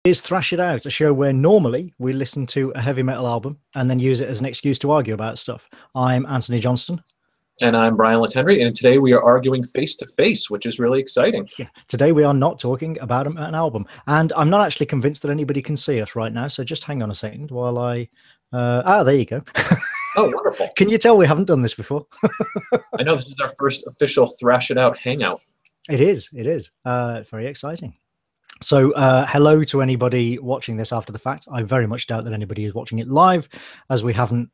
Is Thrash It Out, a show where normally we listen to a heavy metal album and then use it as an excuse to argue about stuff. I'm Antony Johnston. And I'm Brian Latendry, and today we are arguing face-to-face, which is really exciting. Yeah, today we are not talking about an album, and I'm not actually convinced that anybody can see us right now, so just hang on a second while I... there you go. Oh, wonderful. Can you tell we haven't done this before? I know this is our first official Thrash It Out hangout. It is. Very exciting. So hello to anybody watching this after the fact. I very much doubt that anybody is watching it live, as we haven't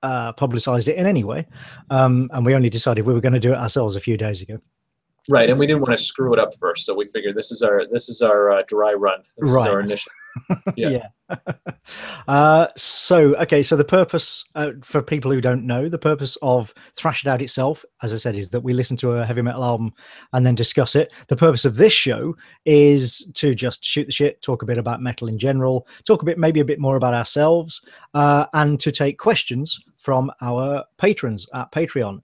publicized it in any way, and we only decided we were going to do it ourselves a few days ago. Right, and we didn't want to screw it up first, so we figured this is our dry run. This is our initial. Yeah. So the purpose, for people who don't know, the purpose of Thrash It Out itself, as I said, is that we listen to a heavy metal album and then discuss it. The purpose of this show is to just shoot the shit, talk a bit about metal in general, talk maybe a bit more about ourselves, and to take questions from our patrons at Patreon.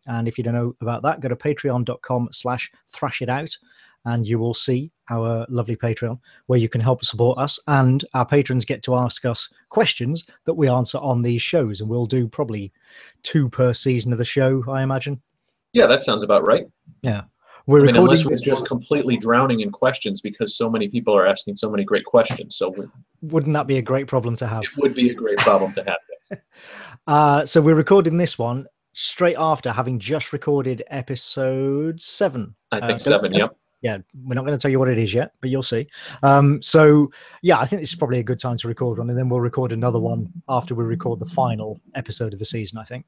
And if you don't know about that, go to patreon.com/thrashitout. And you will see our lovely Patreon where you can help support us, and our patrons get to ask us questions that we answer on these shows, and we'll do probably 2 per season of the show, I imagine. Yeah, that sounds about right. Yeah. Unless we're just completely drowning in questions because so many people are asking so many great questions. So wouldn't that be a great problem to have? It would be a great problem to have, yes. So we're recording this one straight after having just recorded episode 7. I think 7, yep. Yeah, we're not going to tell you what it is yet, but you'll see. So, yeah, I think this is probably a good time to record one, and then we'll record another one after we record the final episode of the season, I think.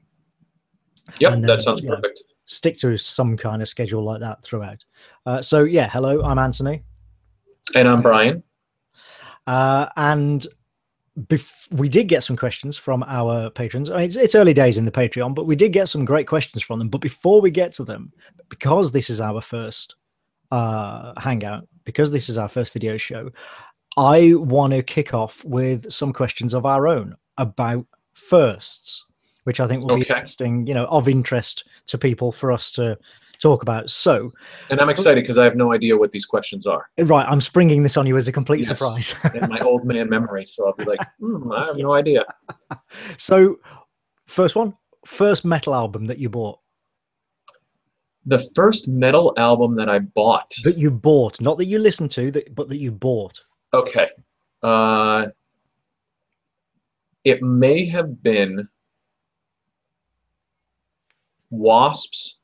Yep, then, that sounds perfect. Stick to some kind of schedule like that throughout. So, yeah, hello, I'm Antony. And I'm Brian. And we did get some questions from our patrons. I mean, it's early days in the Patreon, but we did get some great questions from them. But before we get to them, because this is our first hangout, because this is our first video show, I want to kick off with some questions of our own about firsts, which I think will be interesting, of interest to people for us to talk about. So, and I'm excited because I have no idea what these questions are. Right, I'm springing this on you as a complete surprise. In my old man memory, so I'll be like, I have no idea. So, first metal album that you bought. The first metal album that I bought. That you bought, not that you listened to, but that you bought. Okay. It may have been Wasps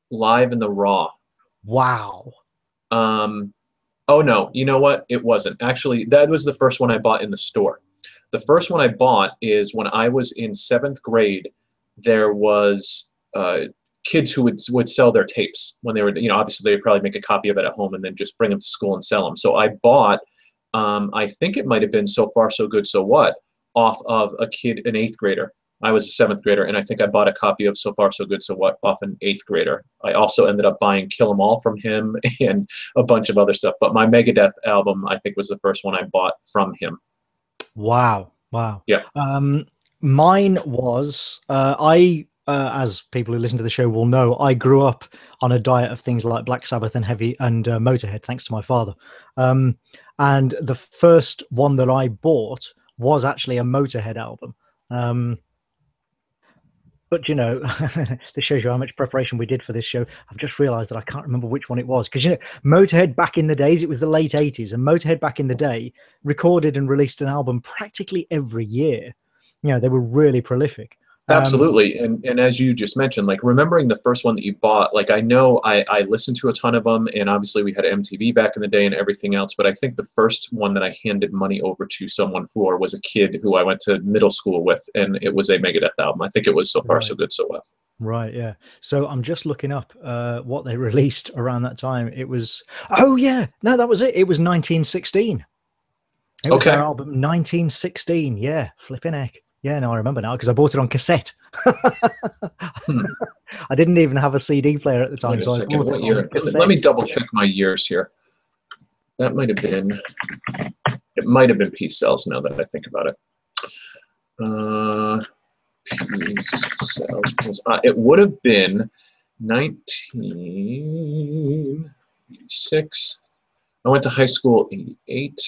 Live in the Raw. Wow. Oh, no. You know what? It wasn't. Actually, that was the first one I bought in the store. The first one I bought is when I was in 7th grade. There was... kids who would sell their tapes when they were, obviously they would probably make a copy of it at home and then just bring them to school and sell them. So I bought, I think it might have been So Far So Good So What, off of a kid, an 8th grader. I was a 7th grader, and I think I bought a copy of So Far So Good So What off an 8th grader. I also ended up buying Kill 'Em All from him and a bunch of other stuff. But my Megadeth album, I think, was the first one I bought from him. Wow. Yeah. Mine was, as people who listen to the show will know, I grew up on a diet of things like Black Sabbath and Heavy and Motorhead, thanks to my father. And the first one that I bought was actually a Motorhead album. But, this shows you how much preparation we did for this show. I've just realized that I can't remember which one it was. Because, Motorhead back in the days, it was the late 80s. And Motorhead back in the day recorded and released an album practically every year. They were really prolific. Absolutely. And as you just mentioned, like remembering the first one that you bought, like I know I listened to a ton of them, and obviously we had MTV back in the day and everything else, but I think the first one that I handed money over to someone for was a kid who I went to middle school with, and it was a Megadeth album. I think it was So Far So Good So What. Right, yeah. So I'm just looking up what they released around that time. It was, that was it. It was 1916. It was their album 1916. Yeah, flipping heck. Yeah, no, I remember now because I bought it on cassette. I didn't even have a CD player at the time. So I bought it on cassette. Let me double check my years here. That might have been, it might have been Peace Cells now that I think about it. Peace Cells. It would have been 1986. I went to high school 88,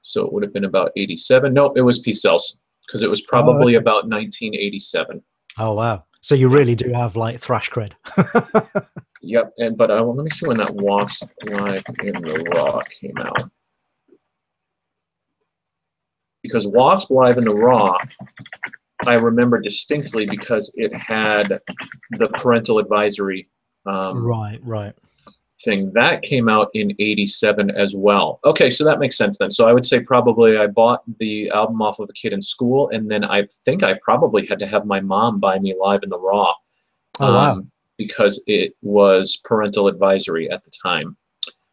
so it would have been about 87. No, it was P-Cells, because it was probably about 1987. Oh, wow. So you really do have like thrash cred. Yep, but let me see when that Wasp Live in the Raw came out. Because Wasp Live in the Raw, I remember distinctly because it had the parental advisory right. thing. That came out in 87 as well. Okay, so that makes sense then. So I would say probably I bought the album off of a kid in school, and then I think I probably had to have my mom buy me Live in the Raw. Oh, wow. Because it was parental advisory at the time.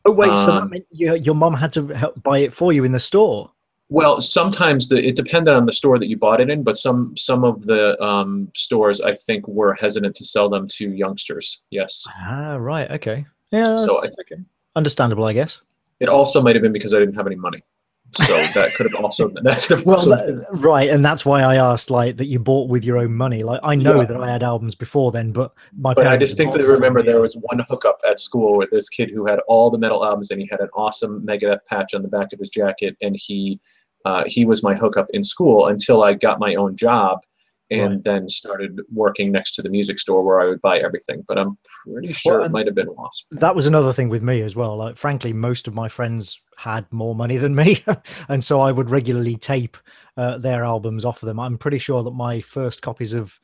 Oh, wait, so that meant your mom had to help buy it for you in the store? Well, sometimes it depended on the store that you bought it in, but some of the stores, I think, were hesitant to sell them to youngsters. Yes. Ah, right. Okay. Yeah, So okay. Understandable, I guess. It also might have been because I didn't have any money. So that could have also right, and that's why I asked like that you bought with your own money. Like I know that I had albums before then, but I distinctly remember there was one hookup at school with this kid who had all the metal albums, and he had an awesome Megadeth patch on the back of his jacket, and he was my hookup in school until I got my own job, and then started working next to the music store where I would buy everything. But I'm pretty sure it might have been Wasp. That was another thing with me as well. Like, frankly, most of my friends had more money than me, and so I would regularly tape their albums off of them. I'm pretty sure that my first copies of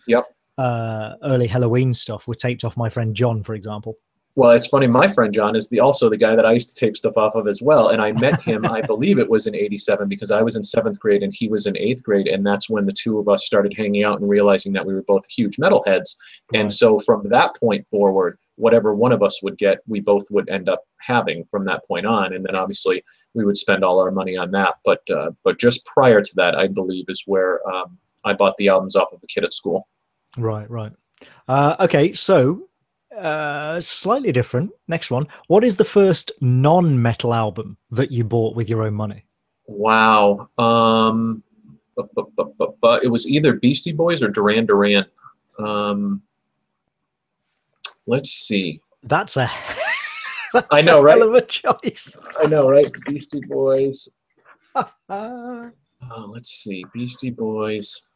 early Halloween stuff were taped off my friend John, for example. Well, it's funny. My friend John is also the guy that I used to tape stuff off of as well. And I met him, I believe it was in 87, because I was in 7th grade and he was in 8th grade. And that's when the two of us started hanging out and realizing that we were both huge metalheads. And so from that point forward, whatever one of us would get, we both would end up having from that point on. And then obviously we would spend all our money on that. But just prior to that, I believe, is where I bought the albums off of a kid at school. Right. Okay, so slightly different. Next one. What is the first non-metal album that you bought with your own money? Wow. But it was either Beastie Boys or Duran Duran. Let's see. That's a I know, right? Hell of a choice. I know, right? Beastie Boys. Let's see. Beastie Boys.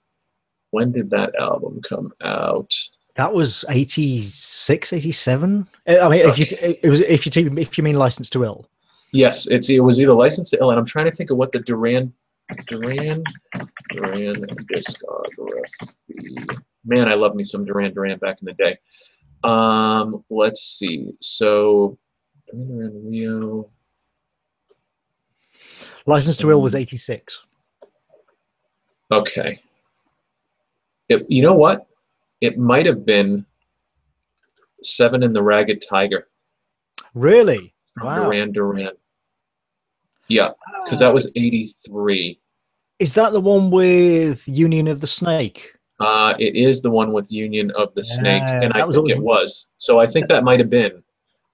When did that album come out? That was 86, 87. I mean, if you mean License to Ill. Yes, it was either License to Ill, and I'm trying to think of what the Duran discography. Man, I love me some Duran Duran back in the day. Let's see. So, Duran Rio. License to Ill was 86. Okay. You know what? It might have been Seven and the Ragged Tiger. Really? From Duran Duran. Yeah, because that was 83. Is that the one with Union of the Snake? It is the one with Union of the Snake, and I think it was. So I think that might have been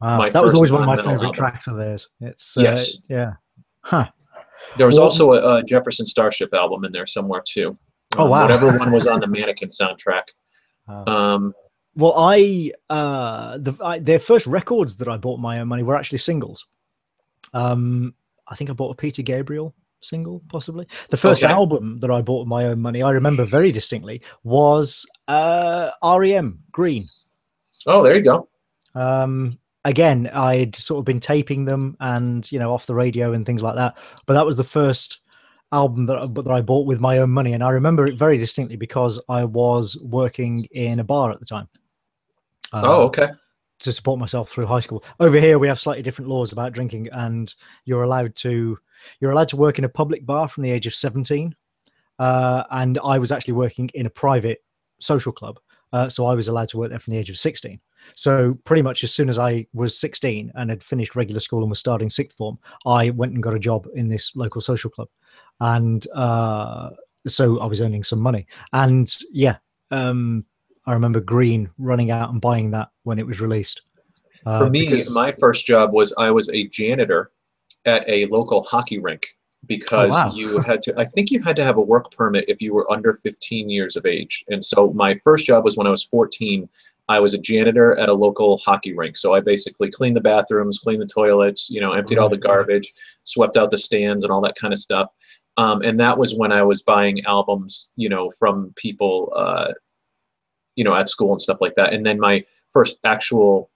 that was always one of my favorite tracks of theirs. It's yes. Yeah. Huh. There was also a Jefferson Starship album in there somewhere too. Oh, wow. Whatever one was on the Mannequin soundtrack. Well, their first records that I bought my own money were actually singles. I think I bought a Peter Gabriel single, possibly. The first album that I bought with my own money, I remember very distinctly, was REM, Green. Oh, there you go. Again, I'd sort of been taping them and, off the radio and things like that. But that was the first album that I bought with my own money. And I remember it very distinctly because I was working in a bar at the time. To support myself through high school. Over here, we have slightly different laws about drinking, and you're allowed to work in a public bar from the age of 17. And I was actually working in a private social club. So I was allowed to work there from the age of 16. So pretty much as soon as I was 16 and had finished regular school and was starting sixth form, I went and got a job in this local social club. And so I was earning some money. And yeah, I remember Green running out and buying that when it was released. For me, my first job was I was a janitor at a local hockey rink because you had to, I think you had to have a work permit if you were under 15 years of age. And so my first job was when I was 14. I was a janitor at a local hockey rink. So I basically cleaned the bathrooms, cleaned the toilets, you know, emptied all the garbage, swept out the stands and all that kind of stuff. And that was when I was buying albums, you know, from people, you know, at school and stuff like that. And then my first actual,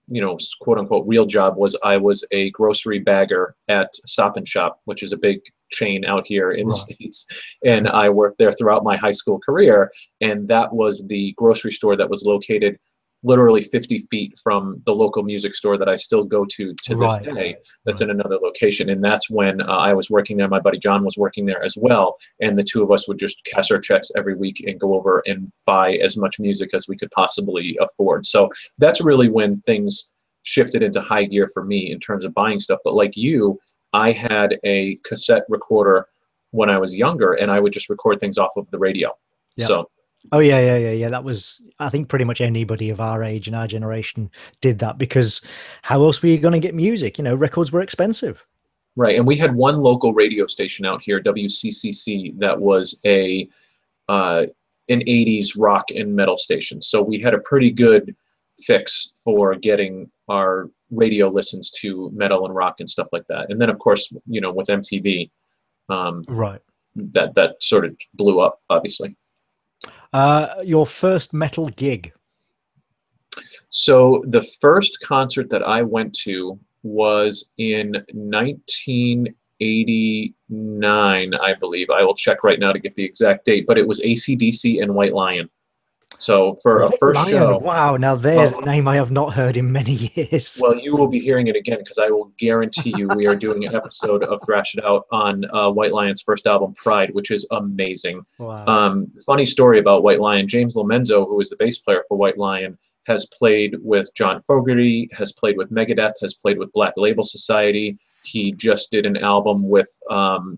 you know, quote unquote real job was I was a grocery bagger at Stop and Shop, which is a big chain out here in the States. And I worked there throughout my high school career. And that was the grocery store that was located literally 50 feet from the local music store that I still go to this day. That's in another location. And that's when I was working there. My buddy John was working there as well. And the two of us would just cash our checks every week and go over and buy as much music as we could possibly afford. So that's really when things shifted into high gear for me in terms of buying stuff. But like you, I had a cassette recorder when I was younger, and I would just record things off of the radio. So. Oh yeah. That was, I think, pretty much anybody of our age and our generation did that, because how else were you going to get music? You know, records were expensive. Right, and we had one local radio station out here, WCCC, that was an 80s rock and metal station. So we had a pretty good fix for getting our radio listens to metal and rock and stuff like that. And then, of course, you know, with MTV, that sort of blew up, obviously. Your first metal gig? So the first concert that I went to was in 1989, I believe. I will check right now to get the exact date, but it was AC/DC and White Lion. So for a first show. Wow, now there's a name I have not heard in many years. Well, you will be hearing it again, because I will guarantee you we are doing an episode of Thrash It Out on White Lion's first album, Pride, which is amazing. Wow. Funny story about White Lion. James Lomenzo, who is the bass player for White Lion, has played with John Fogerty, has played with Megadeth, has played with Black Label Society. He just did an album with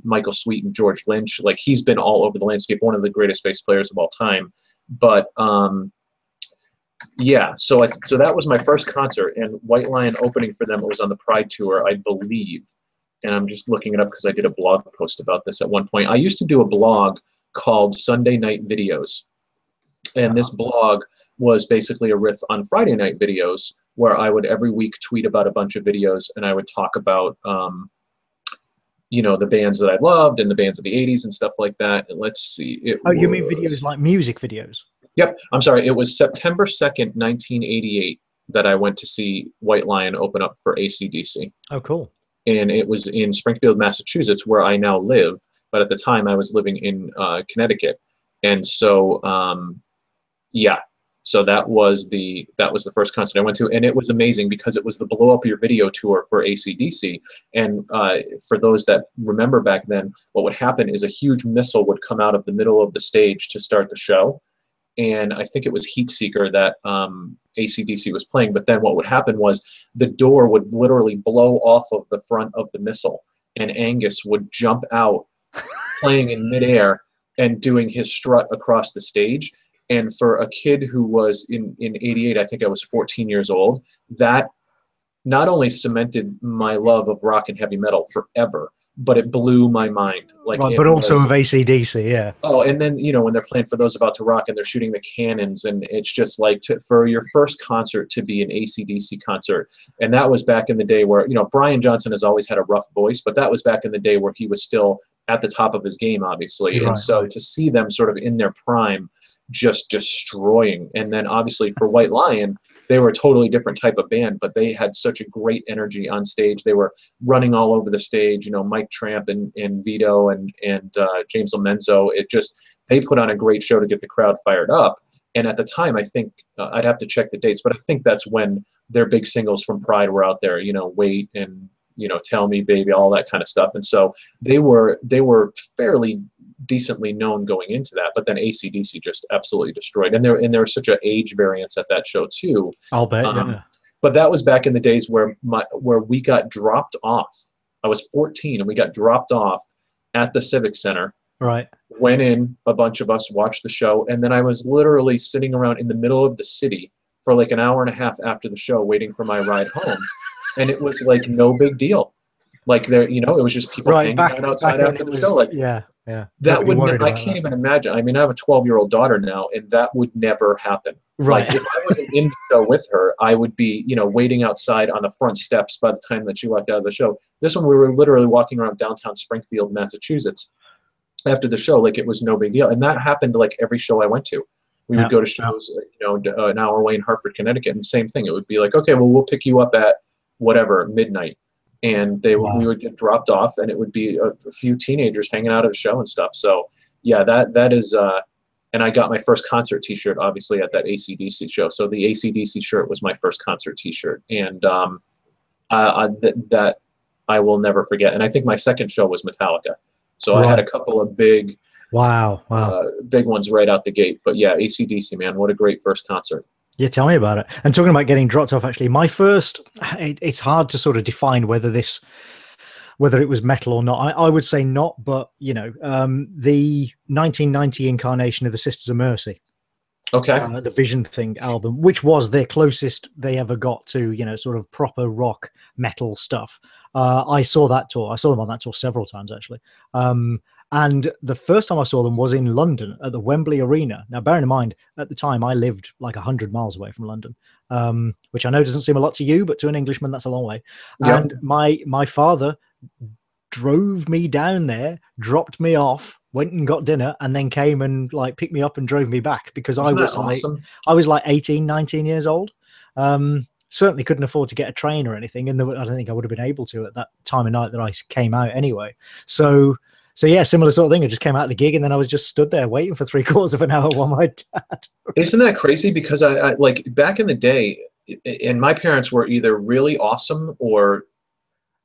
Michael Sweet and George Lynch. Like, he's been all over the landscape, one of the greatest bass players of all time. But yeah, so that was my first concert, and White Lion opening for them, it was on the Pride tour, I believe. And I'm just looking it up because I did a blog post about this at one point. I used to do a blog called Sunday Night Videos, and this blog was basically a riff on Friday Night Videos, where I would every week tweet about a bunch of videos, and I would talk about you know, the bands that I loved and the bands of the 80s and stuff like that. And let's see. You mean videos like music videos? Yep. I'm sorry. It was September 2nd, 1988 that I went to see White Lion open up for AC/DC. Oh, cool. And it was in Springfield, Massachusetts, where I now live. But at the time, I was living in Connecticut. And so, yeah. So that was the first concert I went to, and it was amazing because it was the Blow Up Your Video tour for AC/DC. And for those that remember back then, what would happen is a huge missile would come out of the middle of the stage to start the show, and I think it was Heat Seeker that AC/DC was playing. But then what would happen was the door would literally blow off of the front of the missile, and Angus would jump out, playing in midair and doing his strut across the stage. And for a kid who was in 88, I think I was 14 years old, that not only cemented my love of rock and heavy metal forever, but it blew my mind. Like, right, but also of AC/DC, yeah. Oh, and then, you know, when they're playing For Those About to Rock and they're shooting the cannons, and it's just like, for your first concert to be an AC/DC concert. And that was back in the day where, you know, Brian Johnson has always had a rough voice, but that was back in the day where he was still at the top of his game, obviously. Right, and so to see them sort of in their prime, just destroying. And then obviously for White Lion, they were a totally different type of band, but they had such a great energy on stage. They were running all over the stage, you know, Mike Tramp and Vito and James Lomenzo. They put on a great show to get the crowd fired up. And at the time, I think, I'd have to check the dates, but I think that's when their big singles from Pride were out there, you know, Wait and, you know, Tell Me Baby, all that kind of stuff. And so they were fairly decently known going into that, but then AC/DC just absolutely destroyed. And there was such an age variance at that show too. I'll bet. Yeah. But that was back in the days where we got dropped off. I was 14 and we got dropped off at the Civic Center. Right. Went in, a bunch of us watched the show, and then I was literally sitting around in the middle of the city for like an hour and a half after the show waiting for my ride home. And it was like no big deal. Like, there, you know, it was just people hanging out outside after the show. Like, yeah. Yeah. That Nobody would worried I about can't that. even imagine. I mean, I have a 12-year-old daughter now, and that would never happen. Like, Right. if I wasn't in the show with her, I would be, waiting outside on the front steps by the time that she walked out of the show. This one, we were literally walking around downtown Springfield, Massachusetts after the show, like it was no big deal. And that happened to like every show I went to. We would Yeah. go to shows, an hour away in Hartford, Connecticut, and the same thing. It would be like, okay, well, we'll pick you up at whatever, midnight. And we Wow. would get dropped off, and it would be a few teenagers hanging out at the show and stuff. So, yeah, that is, and I got my first concert T-shirt, obviously, at that AC/DC show. So the AC/DC shirt was my first concert T-shirt, and that I will never forget. And I think my second show was Metallica. So I had a Right. couple of big Wow. Wow. big ones right out the gate. But yeah, AC/DC, man, what a great first concert. Yeah, tell me about it. And talking about getting dropped off, actually, my first, it's hard to sort of define whether it was metal or not. I would say not, but the 1990 incarnation of the Sisters of Mercy, Okay. the Vision Thing album, which was their closest they ever got to, sort of proper rock metal stuff. I saw that tour. I saw them on that tour several times, actually. And the first time I saw them was in London at the Wembley Arena. Now, bearing in mind, at the time, I lived like 100 miles away from London, which I know doesn't seem a lot to you, but to an Englishman, that's a long way. Yep. And my father drove me down there, dropped me off, went and got dinner, and then came and like picked me up and drove me back because Isn't that awesome? I was like 18, 19 years old. Certainly couldn't afford to get a train or anything, and I don't think I would have been able to at that time of night that I came out anyway. So yeah, similar sort of thing. I just came out of the gig, and then I was just stood there waiting for 3/4 of an hour while my dad. Isn't that crazy? Because I like back in the day, and my parents were either really awesome or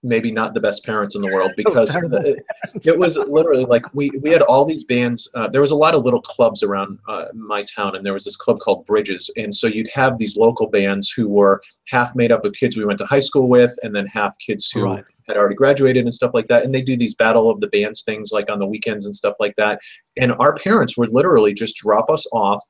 maybe not the best parents in the world, because Terrible. it was literally like we had all these bands. There was a lot of little clubs around my town, and there was this club called Bridges, and so you'd have these local bands who were half made up of kids we went to high school with, and then half kids who Right. had already graduated and stuff like that. And they do these battle of the bands things like on the weekends and stuff like that. And our parents would literally just drop us off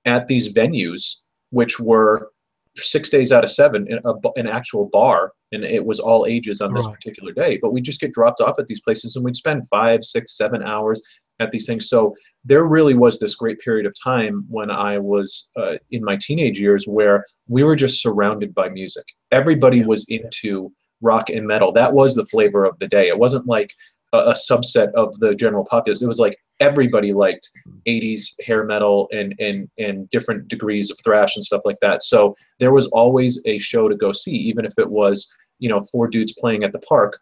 at these venues, which were 6 days out of 7 in an actual bar, and it was all ages on this Right. particular day. But we just get dropped off at these places, and we'd spend 5, 6, 7 hours at these things. So there really was this great period of time when I was in my teenage years where we were just surrounded by music. Everybody was into rock and metal. That was the flavor of the day. It wasn't like a subset of the general populace. It was like everybody liked 80s hair metal and different degrees of thrash and stuff like that. So there was always a show to go see, even if it was, 4 dudes playing at the park,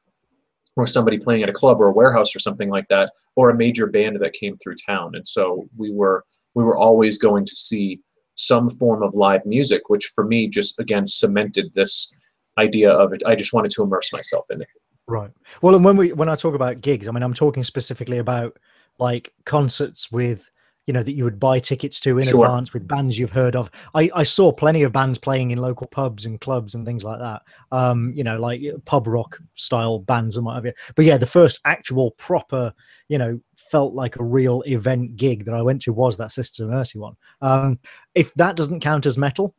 or somebody playing at a club or a warehouse or something like that, or a major band that came through town. And so we were always going to see some form of live music, which for me just again cemented this idea of it. I just wanted to immerse myself in it. Right. Well, and when I talk about gigs, I mean, I'm talking specifically about like concerts with, that you would buy tickets to in Sure. advance with bands you've heard of. I saw plenty of bands playing in local pubs and clubs and things like that. Like pub rock style bands and what have you. But yeah, the first actual proper, felt like a real event gig that I went to was that Sisters of Mercy one. If that doesn't count as metal,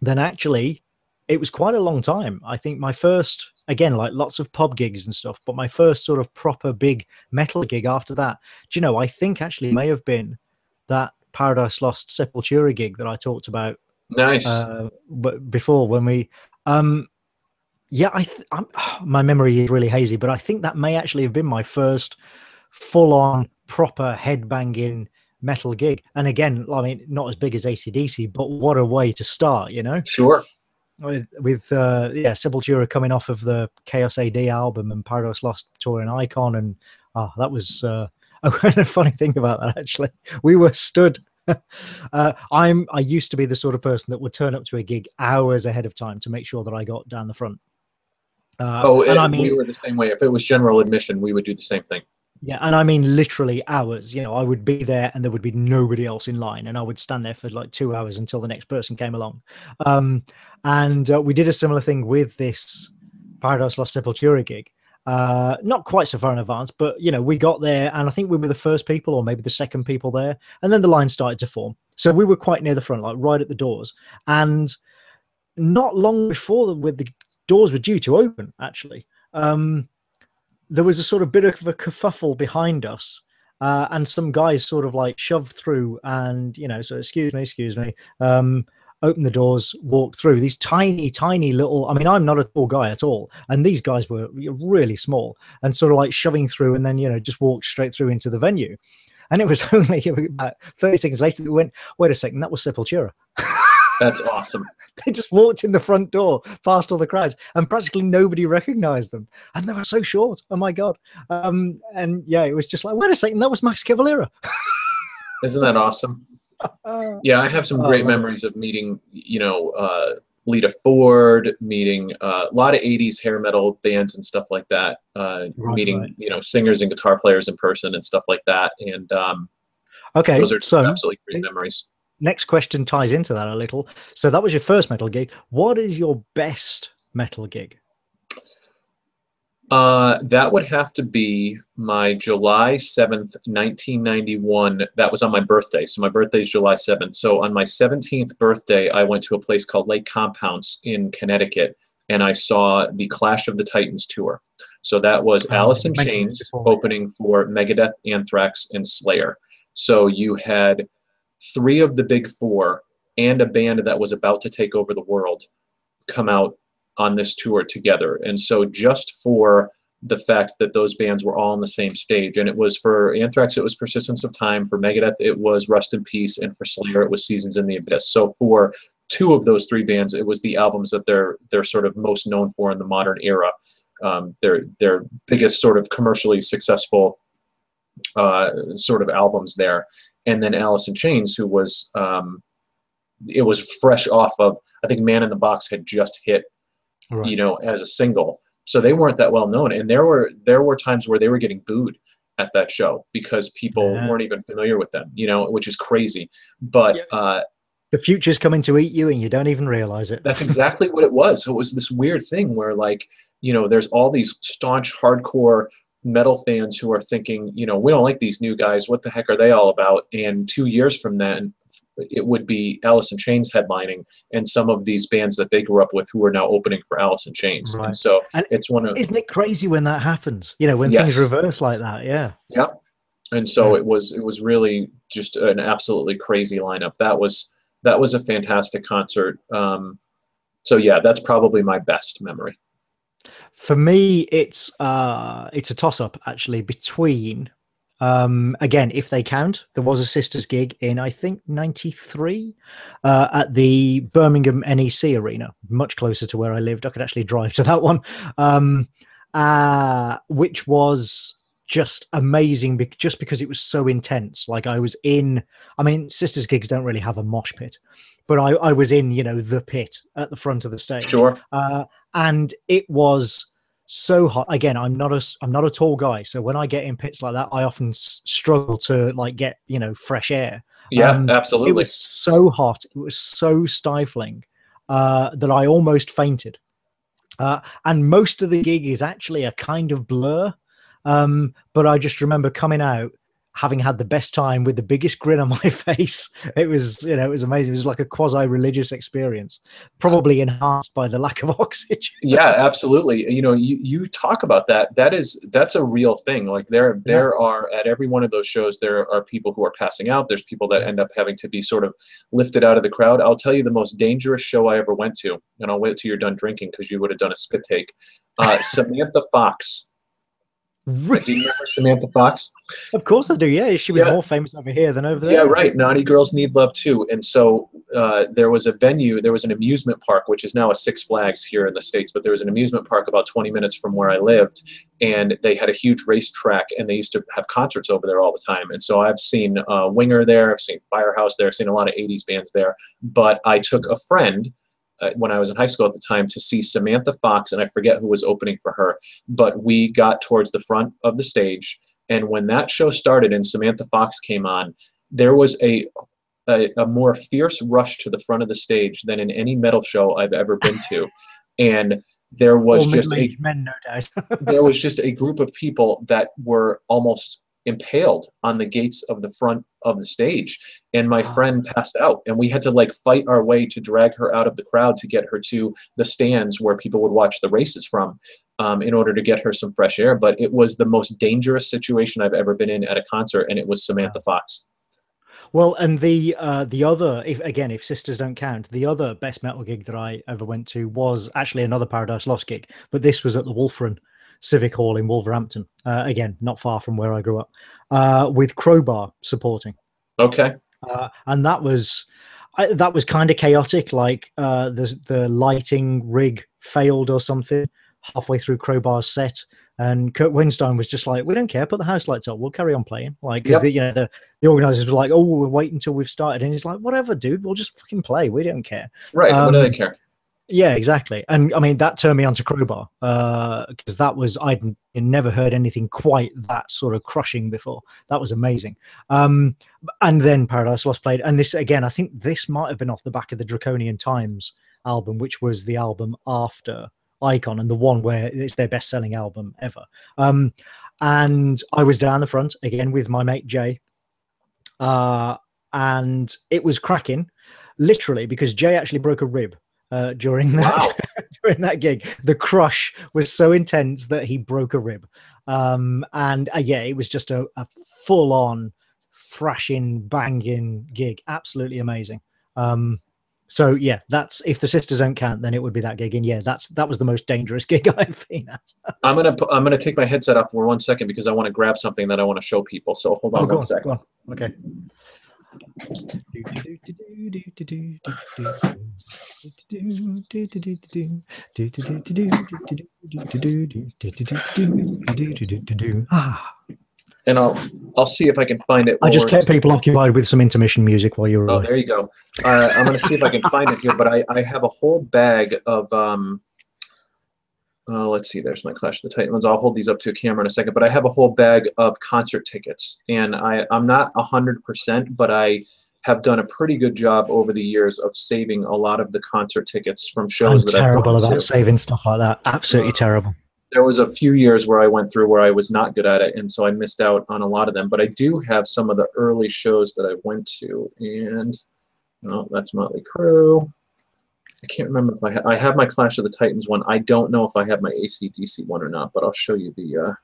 then actually it was quite a long time. I think my first, again, like lots of pub gigs and stuff, but my first sort of proper big metal gig after that, do you know, I think actually may have been that Paradise Lost Sepultura gig that I talked about Nice. but before when we, yeah, my memory is really hazy, but I think that may actually have been my first full-on proper headbanging metal gig. And again, I mean, not as big as AC/DC, but what a way to start, Sure. with Sepultura coming off of the Chaos AD album and Paradise Lost touring Icon, and that was a funny thing about that. Actually, we were stood. I used to be the sort of person that would turn up to a gig hours ahead of time to make sure that I got down the front. And I mean, we were the same way. If it was general admission, we would do the same thing. yeah, and I mean literally hours. I would be there and there would be nobody else in line, and I would stand there for like 2 hours until the next person came along. And we did a similar thing with this Paradise Lost Sepultura gig. Not quite so far in advance, but we got there, and I think we were the first people, or maybe the second people there, and then the line started to form. So we were quite near the front, like right at the doors, and not long before the doors were due to open, actually. There was a sort of bit of a kerfuffle behind us, and some guys sort of like shoved through, and so excuse me, open the doors, walk through these tiny little. I mean, I'm not a tall guy at all, and these guys were really small, and sort of like shoving through, and then just walked straight through into the venue. And it was only about 30 seconds later that we went, wait a second, that was Sepultura. That's awesome. They just walked in the front door past all the crowds, and practically nobody recognized them. And they were so short. Oh my God. And yeah, it was just like, wait a second, that was Max Cavalera. Isn't that awesome? Yeah, I have some great memories of meeting, Lita Ford, meeting a lot of 80s hair metal bands and stuff like that, meeting, singers and guitar players in person and stuff like that. And okay, those are so absolutely great memories. Next question ties into that a little. So that was your first metal gig. What is your best metal gig? That would have to be my July 7th, 1991. That was on my birthday. So my birthday is July 7th. So on my 17th birthday, I went to a place called Lake Compounce in Connecticut, and I saw the Clash of the Titans tour. So that was Alice in Chains opening for Megadeth, Anthrax, and Slayer. So you had 3 of the big 4 and a band that was about to take over the world come out on this tour together. And so just for the fact that those bands were all on the same stage, and it was for Anthrax, it was Persistence of Time, for Megadeth, it was Rust in Peace, and for Slayer, it was Seasons in the Abyss. So for 2 of those 3 bands, it was the albums that they're sort of most known for in the modern era. Their biggest sort of commercially successful sort of albums there. And then Alice in Chains, who was, it was fresh off of, I think Man in the Box had just hit, right, as a single. So they weren't that well known. And there were times where they were getting booed at that show because people weren't even familiar with them, which is crazy. But the future's coming to eat you and you don't even realize it. That's exactly what it was. So it was this weird thing where, like, there's all these staunch hardcore metal fans who are thinking, we don't like these new guys. What the heck are they all about? And 2 years from then, it would be Alice in Chains headlining and some of these bands that they grew up with who are now opening for Alice in Chains. Right. And so it's isn't it crazy when that happens? When things reverse like that? Yeah. Yeah. And so it was really just an absolutely crazy lineup. That was a fantastic concert. So yeah, that's probably my best memory. For me, it's a toss-up actually between, again, if they count, there was a Sisters gig in, I think, 93 at the Birmingham NEC Arena, much closer to where I lived. I could actually drive to that one, which was just amazing just because it was so intense. Like I mean, Sisters gigs don't really have a mosh pit, but I was in, the pit at the front of the stage. Sure. And it was so hot. Again, I'm not a tall guy, so when I get in pits like that, I often struggle to like get fresh air. Yeah, absolutely. It was so hot, it was so stifling that I almost fainted. And most of the gig is actually a kind of blur, but I just remember coming out, having had the best time with the biggest grin on my face. It was, it was amazing. It was like a quasi-religious experience, probably enhanced by the lack of oxygen. Yeah, absolutely. You talk about that. That's a real thing. Like there are, at every one of those shows, there are people who are passing out. There's people that end up having to be sort of lifted out of the crowd. I'll tell you the most dangerous show I ever went to, and I'll wait till you're done drinking because you would have done a spit take. Samantha Fox. Really? Do you remember Samantha Fox? Of course I do, yeah. She was more famous over here than over there. Yeah, right. Naughty Girls Need Love Too. And so there was an amusement park, which is now a Six Flags here in the States, but there was an amusement park about 20 minutes from where I lived, and they had a huge racetrack, and they used to have concerts over there all the time. And so I've seen Winger there, I've seen Firehouse there, I've seen a lot of 80s bands there, but I took a friend when I was in high school at the time to see Samantha Fox, and I forget who was opening for her, but we got towards the front of the stage, and when that show started and Samantha Fox came on, there was a more fierce rush to the front of the stage than in any metal show I've ever been to. And there was just men, no doubt. there was just a group of people that were almost impaled on the gates of the front of the stage, and my friend passed out, and we had to like fight our way to drag her out of the crowd to get her to the stands where people would watch the races from. in order to get her some fresh air. But it was the most dangerous situation I've ever been in at a concert, and it was Samantha Fox. Well, and the other, if Sisters don't count, the other best metal gig that I ever went to was actually another Paradise Lost gig, but this was at the Wolfram Civic Hall in Wolverhampton. Again, not far from where I grew up, with Crowbar supporting. Okay. And that was kind of chaotic. Like the lighting rig failed or something halfway through Crowbar's set. And Kurt Weinstein was just like, "We don't care. Put the house lights up. We'll carry on playing." Like, because the organizers were like, "Oh, we'll wait until we've started." And he's like, "Whatever, dude. We'll just fucking play. We don't care." Right. What do they care? Yeah, exactly. And I mean, that turned me on to Crowbar, because I'd never heard anything quite that sort of crushing before. That was amazing. And then Paradise Lost played, and this again, I think this might have been off the back of the Draconian Times album, which was the album after Icon, and the one where it's their best-selling album ever. And I was down the front again with my mate Jay, and it was cracking, literally, because Jay actually broke a rib during that during that gig. The crush was so intense that he broke a rib, and it was just a full-on thrashing, banging gig. Absolutely amazing. So yeah, that's, if the Sisters don't count, then it would be that gig. And yeah, that was the most dangerous gig I've been at. I'm gonna take my headset off for 1 second because I want to grab something that I want to show people. So hold on one second. Go on. Okay. And I'll see if I can find it. I just kept people occupied with some intermission music while you were away. Oh, there you go. I'm going to see if I can find it here, but I have a whole bag of, let's see, there's my Clash of the Titans. I'll hold these up to a camera in a second, but I have a whole bag of concert tickets, and I'm not 100%, but I have done a pretty good job over the years of saving a lot of the concert tickets from shows that I've gone to. Terrible about saving stuff like that. Absolutely terrible. There was a few years where I went through where I was not good at it, and so I missed out on a lot of them. But I do have some of the early shows that I went to, and that's Motley Crue. I can't remember if I have my Clash of the Titans one. I don't know if I have my AC/DC one or not, but I'll show you the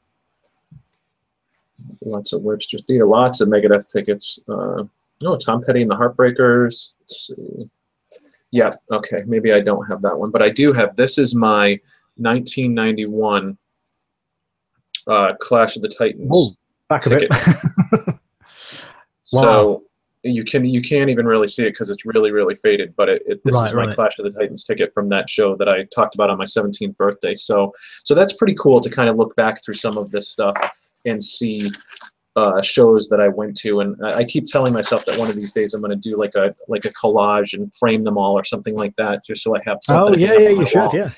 lots of Webster Theater, lots of Megadeth tickets. Tom Petty and the Heartbreakers. Let's see. Yeah, okay, maybe I don't have that one, but I do have. This is my 1991 Clash of the Titans. Oh, back ticket. A bit. So you can't even really see it because it's really faded. But this is my Clash of the Titans ticket from that show that I talked about on my 17th birthday. So that's pretty cool to kind of look back through some of this stuff and see shows that I went to, and I keep telling myself that one of these days I'm going to do like a collage and frame them all or something like that, just so I have something. Oh yeah, you should, yeah.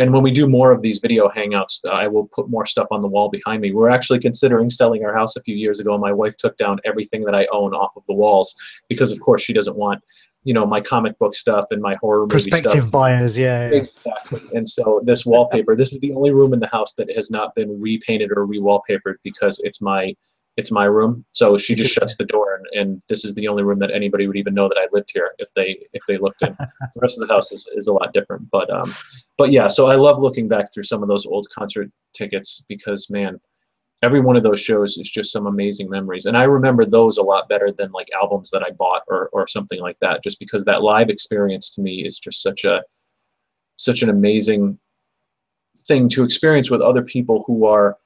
And when we do more of these video hangouts, I will put more stuff on the wall behind me. We're actually considering selling our house a few years ago, and my wife took down everything that I own off of the walls because, of course, she doesn't want my comic book stuff and my horror movie stuff. Prospective buyers, yeah. Exactly. And so this wallpaper, this is the only room in the house that has not been repainted or re-wallpapered because it's my room. So she just shuts the door, and this is the only room that anybody would even know that I lived here if they looked in. The rest of the house is a lot different. But yeah, so I love looking back through some of those old concert tickets because, man, every one of those shows is just some amazing memories. And I remember those a lot better than like albums that I bought or something like that, just because that live experience to me is just such an amazing thing to experience with other people who are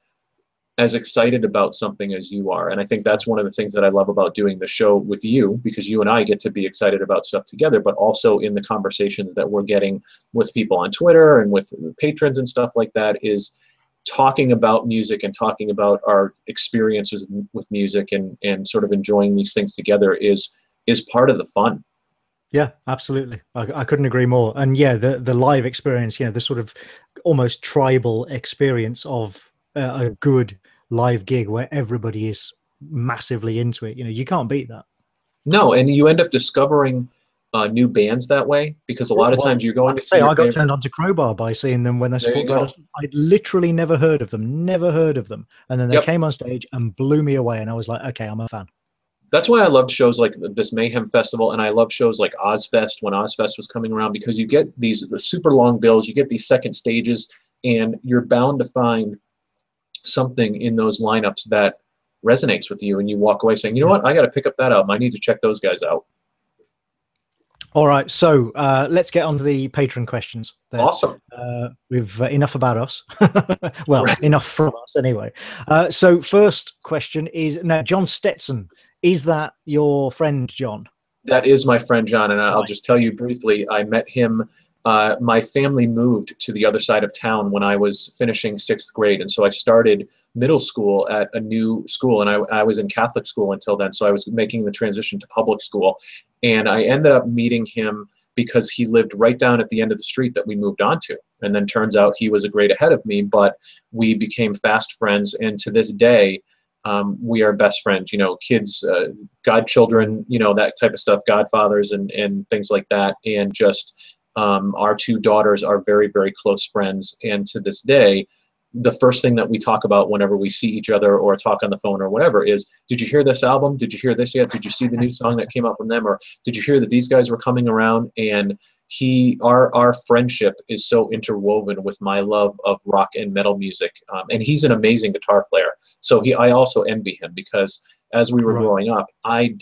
as excited about something as you are. And I think that's one of the things that I love about doing the show with you, because you and I get to be excited about stuff together, but also in the conversations that we're getting with people on Twitter and with patrons and stuff like that, is talking about music and talking about our experiences with music and sort of enjoying these things together is part of the fun. Yeah, absolutely. I couldn't agree more. And yeah, the live experience, the sort of almost tribal experience of a good live gig where everybody is massively into it. You can't beat that. No, and you end up discovering new bands that way, because a lot of times you're going to see. I got turned on to Crowbar by seeing them when they supported. I'd literally never heard of them, and then they came on stage and blew me away, and I was like, okay, I'm a fan. That's why I loved shows like this Mayhem Festival, and I love shows like Ozfest when Ozfest was coming around, because you get these super long bills, you get these second stages, and you're bound to find something in those lineups that resonates with you, and you walk away saying, you know what, I got to pick up that album. I need to check those guys out. All right, so let's get on to the patron questions then. Awesome. We've enough about us. Well, Right. enough from us anyway. So first question is, now, John Stetson, is that your friend, John? That is my friend John, and I'll just tell you briefly, I met him, my family moved to the other side of town when I was finishing 6th grade, and so I started middle school at a new school, and I was in Catholic school until then, so I was making the transition to public school, and I ended up meeting him because he lived right down at the end of the street that we moved on to, and then turns out he was a grade ahead of me, but we became fast friends, and to this day, we are best friends, you know, kids, godchildren, you know, that type of stuff, godfathers and things like that. And just our 2 daughters are very, very close friends. And to this day, the first thing that we talk about whenever we see each other or talk on the phone or whatever is, did you hear this album? Did you hear this yet? Did you see the new song that came out from them? Or did you hear that these guys were coming around? And our friendship is so interwoven with my love of rock and metal music, and he's an amazing guitar player. So I also envy him, because as we were growing up, I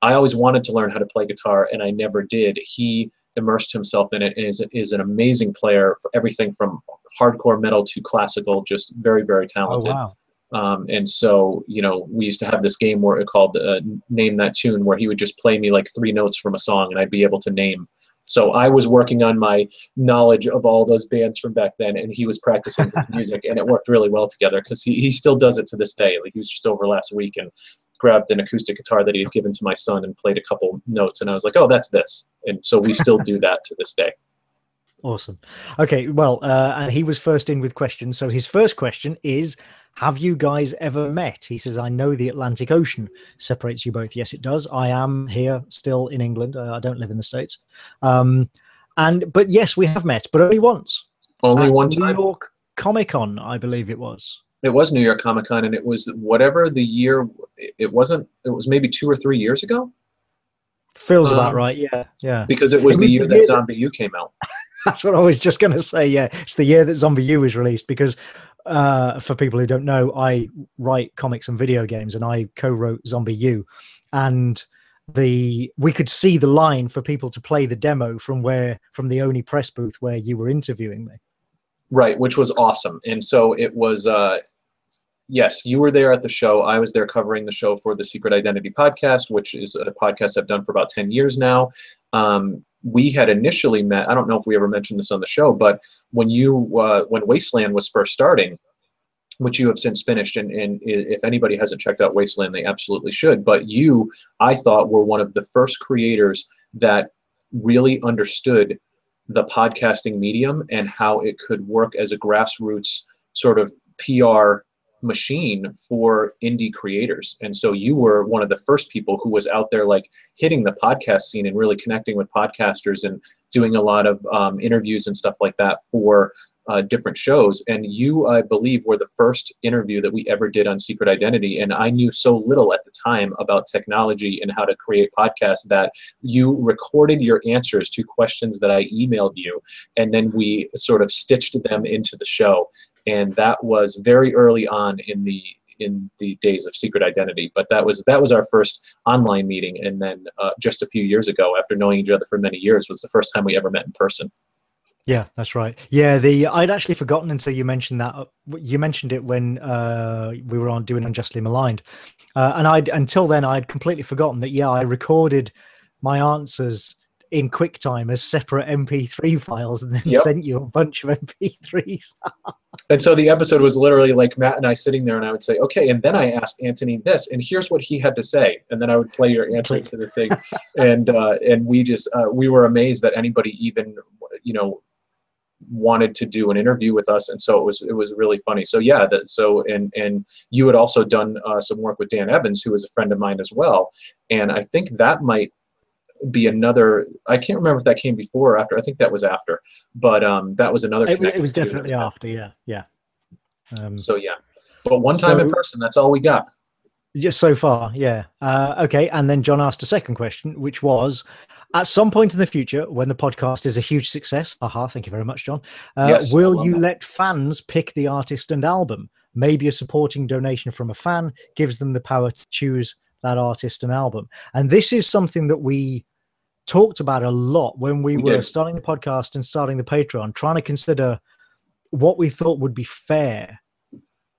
always wanted to learn how to play guitar, and I never did. He immersed himself in it and is an amazing player for everything from hardcore metal to classical, just very, very talented. Oh, wow. And so, you know, we used to have this game where it called Name That Tune, where he would just play me like 3 notes from a song, and I'd be able to name. So I was working on my knowledge of all those bands from back then, and he was practicing his music, and it worked really well together, because he still does it to this day. Like, he was just over last week and grabbed an acoustic guitar that he had given to my son and played a couple notes, and I was like, oh, that's this. And so we still do that to this day. Awesome. Okay, well, and he was first in with questions. So his first question is, have you guys ever met? He says, I know the Atlantic Ocean separates you both. Yes, it does. I am here still in England. I don't live in the States. But yes, we have met, but only once. Only one time. New York Comic Con, I believe it was. It was New York Comic Con, and it was whatever the year. It wasn't. It was maybe 2 or 3 years ago. Feels about right. Yeah. Because it was the year that Zombie U came out. That's what I was just going to say. Yeah, it's the year that Zombie U was released, because for people who don't know, I write comics and video games, and I co-wrote Zombie U, and we could see the line for people to play the demo from the Oni press booth where you were interviewing me. Right, which was awesome. And so it was, yes, you were there at the show. I was there covering the show for the Secret Identity podcast, which is a podcast I've done for about 10 years now. We had initially met, I don't know if we ever mentioned this on the show, but when Wasteland was first starting, which you have since finished, and if anybody hasn't checked out Wasteland, they absolutely should. But you, I thought, were one of the first creators that really understood the podcasting medium and how it could work as a grassroots sort of PR machine for indie creators. And so you were one of the first people who was out there, like, hitting the podcast scene and really connecting with podcasters and doing a lot of interviews and stuff like that for different shows. And you, I believe, were the first interview that we ever did on Secret Identity. And I knew so little at the time about technology and how to create podcasts that you recorded your answers to questions that I emailed you, and then we sort of stitched them into the show. And that was very early on in the days of Secret Identity. But that was our first online meeting. And then just a few years ago, after knowing each other for many years, was the first time we ever met in person. Yeah, that's right. Yeah, I'd actually forgotten until you mentioned that. You mentioned it when we were doing Unjustly Maligned, and until then I'd completely forgotten that. Yeah, I recorded my answers in QuickTime as separate MP3 files, and then sent you a bunch of MP3s. And so the episode was literally like Matt and I sitting there, and I would say, okay, and then I asked Antony this, and here's what he had to say, and then I would play your answer to the thing, and we just we were amazed that anybody even wanted to do an interview with us, and so it was really funny. So yeah, and you had also done some work with Dan Evans, who was a friend of mine as well, and I think that might be another. I can't remember if that came before or after. I think that was after, but that was another. It was definitely after. Yeah. So yeah, but one time in person. That's all we got. Just so far, yeah. Okay, and then John asked a second question, which was, at some point in the future, when the podcast is a huge success, aha, thank you very much, John, Yes, I will love you that. let fans pick the artist and album? Maybe a supporting donation from a fan gives them the power to choose that artist and album. And this is something that we talked about a lot when we We were did. starting the podcast and starting the Patreon, trying to consider what we thought would be fair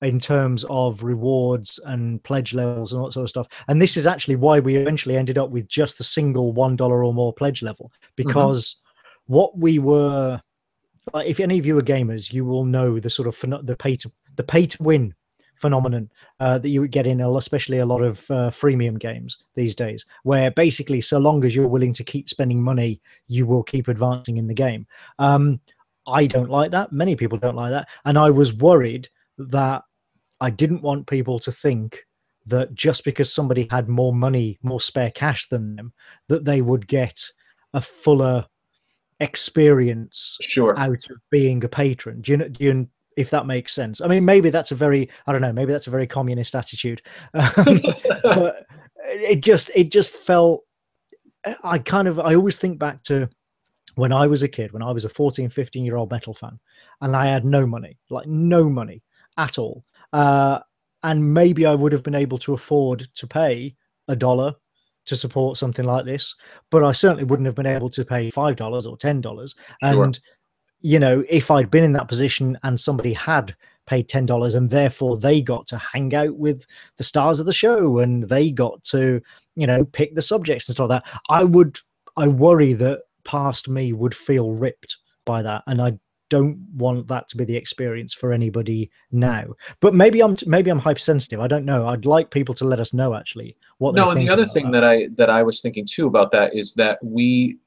in terms of rewards and pledge levels and all that sort of stuff. And this is actually why we eventually ended up with just the single $1 or more pledge level, Hmm. because what we were, like, if any of you are gamers, you will know the sort of the pay to win phenomenon that you would get in, especially a lot of freemium games these days, where basically, so long as you're willing to keep spending money, you will keep advancing in the game. I don't like that. Many people don't like that, and I was worried that I didn't want people to think that just because somebody had more money, more spare cash than them, that they would get a fuller experience Sure. out of being a patron. If that makes sense? I mean, maybe that's a very, I don't know, maybe that's a very communist attitude, but it just felt. I always think back to when I was a kid, when I was a 14, 15-year-old metal fan, and I had no money, like no money at all. Uh, and maybe I would have been able to afford to pay $1 to support something like this, but I certainly wouldn't have been able to pay $5 or $10. Sure. And, if I'd been in that position and somebody had paid $10 and therefore they got to hang out with the stars of the show and they got to, pick the subjects and stuff like that, I worry that past me would feel ripped by that, and I don't want that to be the experience for anybody now. But maybe I'm hypersensitive. I don't know. I'd like people to let us know actually what they No, and the think other about thing that. that I was thinking too about that is that we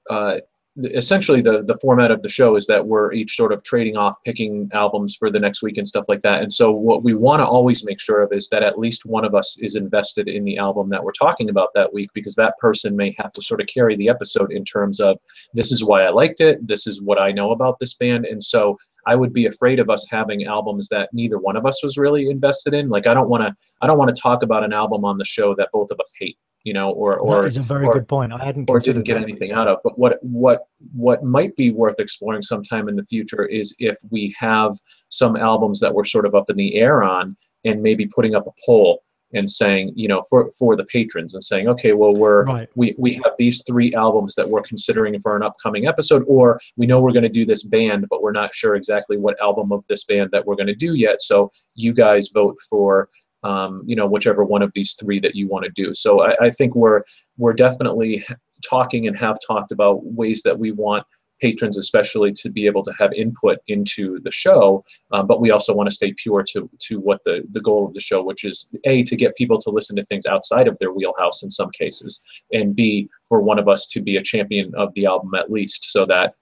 essentially the format of the show is that we're each sort of trading off picking albums for the next week and stuff like that. And so what we want to always make sure of is that at least one of us is invested in the album that we're talking about that week, because that person may have to sort of carry the episode in terms of, this is why I liked it, this is what I know about this band. And so I would be afraid of us having albums that neither one of us was really invested in. Like, I don't want to talk about an album on the show that both of us hate, or That or is a very or good point. I hadn't or didn't considered get that, but anything yeah. out of. But what might be worth exploring sometime in the future is if we have some albums that we're sort of up in the air on, and maybe putting up a poll and saying, for the patrons, and saying, okay, well, Right. we have these 3 albums that we're considering for an upcoming episode, or we know we're going to do this band, but we're not sure exactly what album of this band that we're going to do yet. So you guys vote for whichever one of these 3 that you want to do. So I think we're definitely talking and have talked about ways that we want patrons especially to be able to have input into the show, but we also want to stay pure to what the goal of the show, which is A, to get people to listen to things outside of their wheelhouse in some cases, and B, for one of us to be a champion of the album at least, so that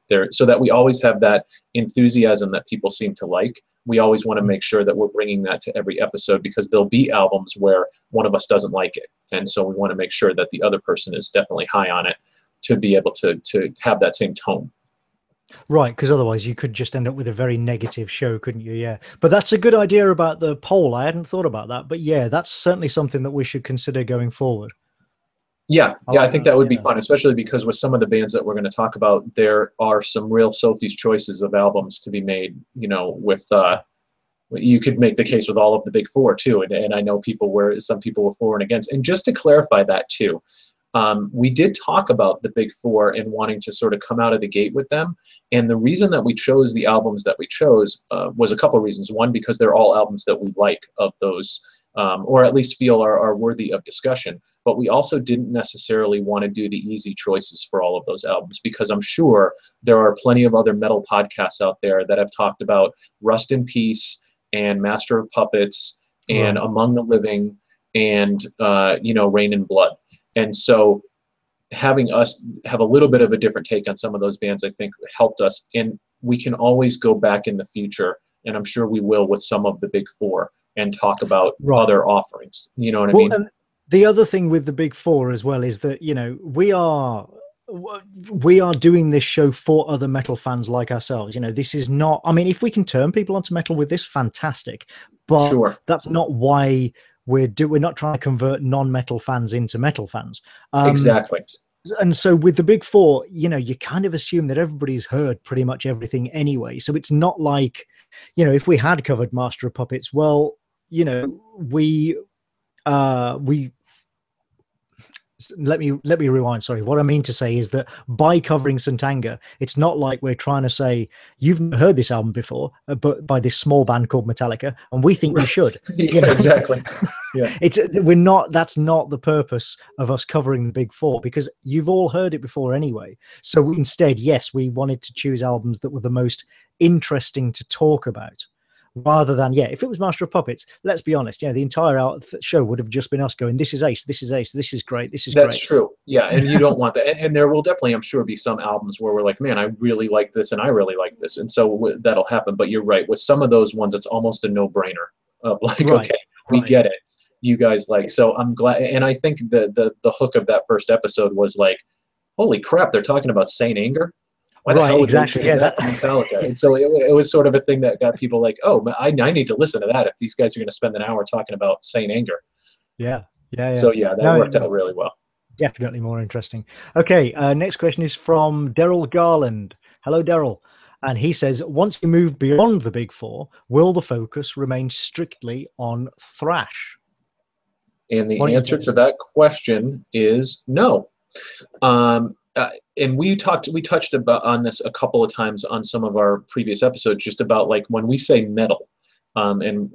we always have that enthusiasm that people seem to like. We always want to make sure that we're bringing that to every episode, because there'll be albums where one of us doesn't like it, and so we want to make sure that the other person is definitely high on it to be able to have that same tone. Right, because otherwise you could just end up with a very negative show, couldn't you? Yeah. But that's a good idea about the poll. I hadn't thought about that. But yeah, that's certainly something that we should consider going forward. Yeah, I yeah, I like think that. that would be Yeah. fun, especially because with some of the bands that we're going to talk about, there are some real Sophie's choices of albums to be made. With you could make the case with all of the big 4 too, and I know some people were for and against. And just to clarify that too, we did talk about the big 4 and wanting to sort of come out of the gate with them. And the reason that we chose the albums that we chose was a couple of reasons. One, because they're all albums that we like of those, or at least feel are worthy of discussion. But we also didn't necessarily want to do the easy choices for all of those albums, because I'm sure there are plenty of other metal podcasts out there that have talked about Rust in Peace and Master of Puppets and Right. Among the Living and Rain and Blood. And so having us have a little bit of a different take on some of those bands, I think, helped us. And we can always go back in the future, and I'm sure we will, with some of the big 4 and talk about Right. other offerings. You know what I Well, mean? and the other thing with the big 4 as well is that, we are doing this show for other metal fans like ourselves. This is not, I mean, if we can turn people onto metal with this, fantastic. But Sure. that's not why we're not trying to convert non-metal fans into metal fans. Exactly. And so with the big four, you kind of assume that everybody's heard pretty much everything anyway. So it's not like, if we had covered Master of Puppets, well, we let me rewind. Sorry. What I mean to say is that by covering St. Anger, it's not like we're trying to say you've never heard this album before, but by this small band called Metallica, and we think you should. Exactly. Yeah. That's not the purpose of us covering the big four, because you've all heard it before anyway. So instead, yes, we wanted to choose albums that were the most interesting to talk about. Rather than, if it was Master of Puppets, let's be honest, the entire show would have just been us going, this is ace, this is ace, this is great, this is great. That's true. Yeah, and you don't want that. And there will definitely, I'm sure, be some albums where we're like, man, I really like this and I really like this. And so that'll happen. But you're right. With some of those ones, it's almost a no-brainer of like, okay, we get it. You guys like, so I'm glad. And I think the hook of that first episode was like, holy crap, they're talking about Saint Anger? Right, exactly. Yeah, that Metallica. And so it was sort of a thing that got people like, oh, I need to listen to that if these guys are going to spend an hour talking about Saint Anger. Yeah. So that worked out really well. Definitely more interesting. Okay, next question is from Daryl Garland. Hello, Daryl. And he says, once you move beyond the big four, will the focus remain strictly on thrash? And the answer to that question is no. And we touched on this a couple of times on some of our previous episodes, just about like when we say metal, and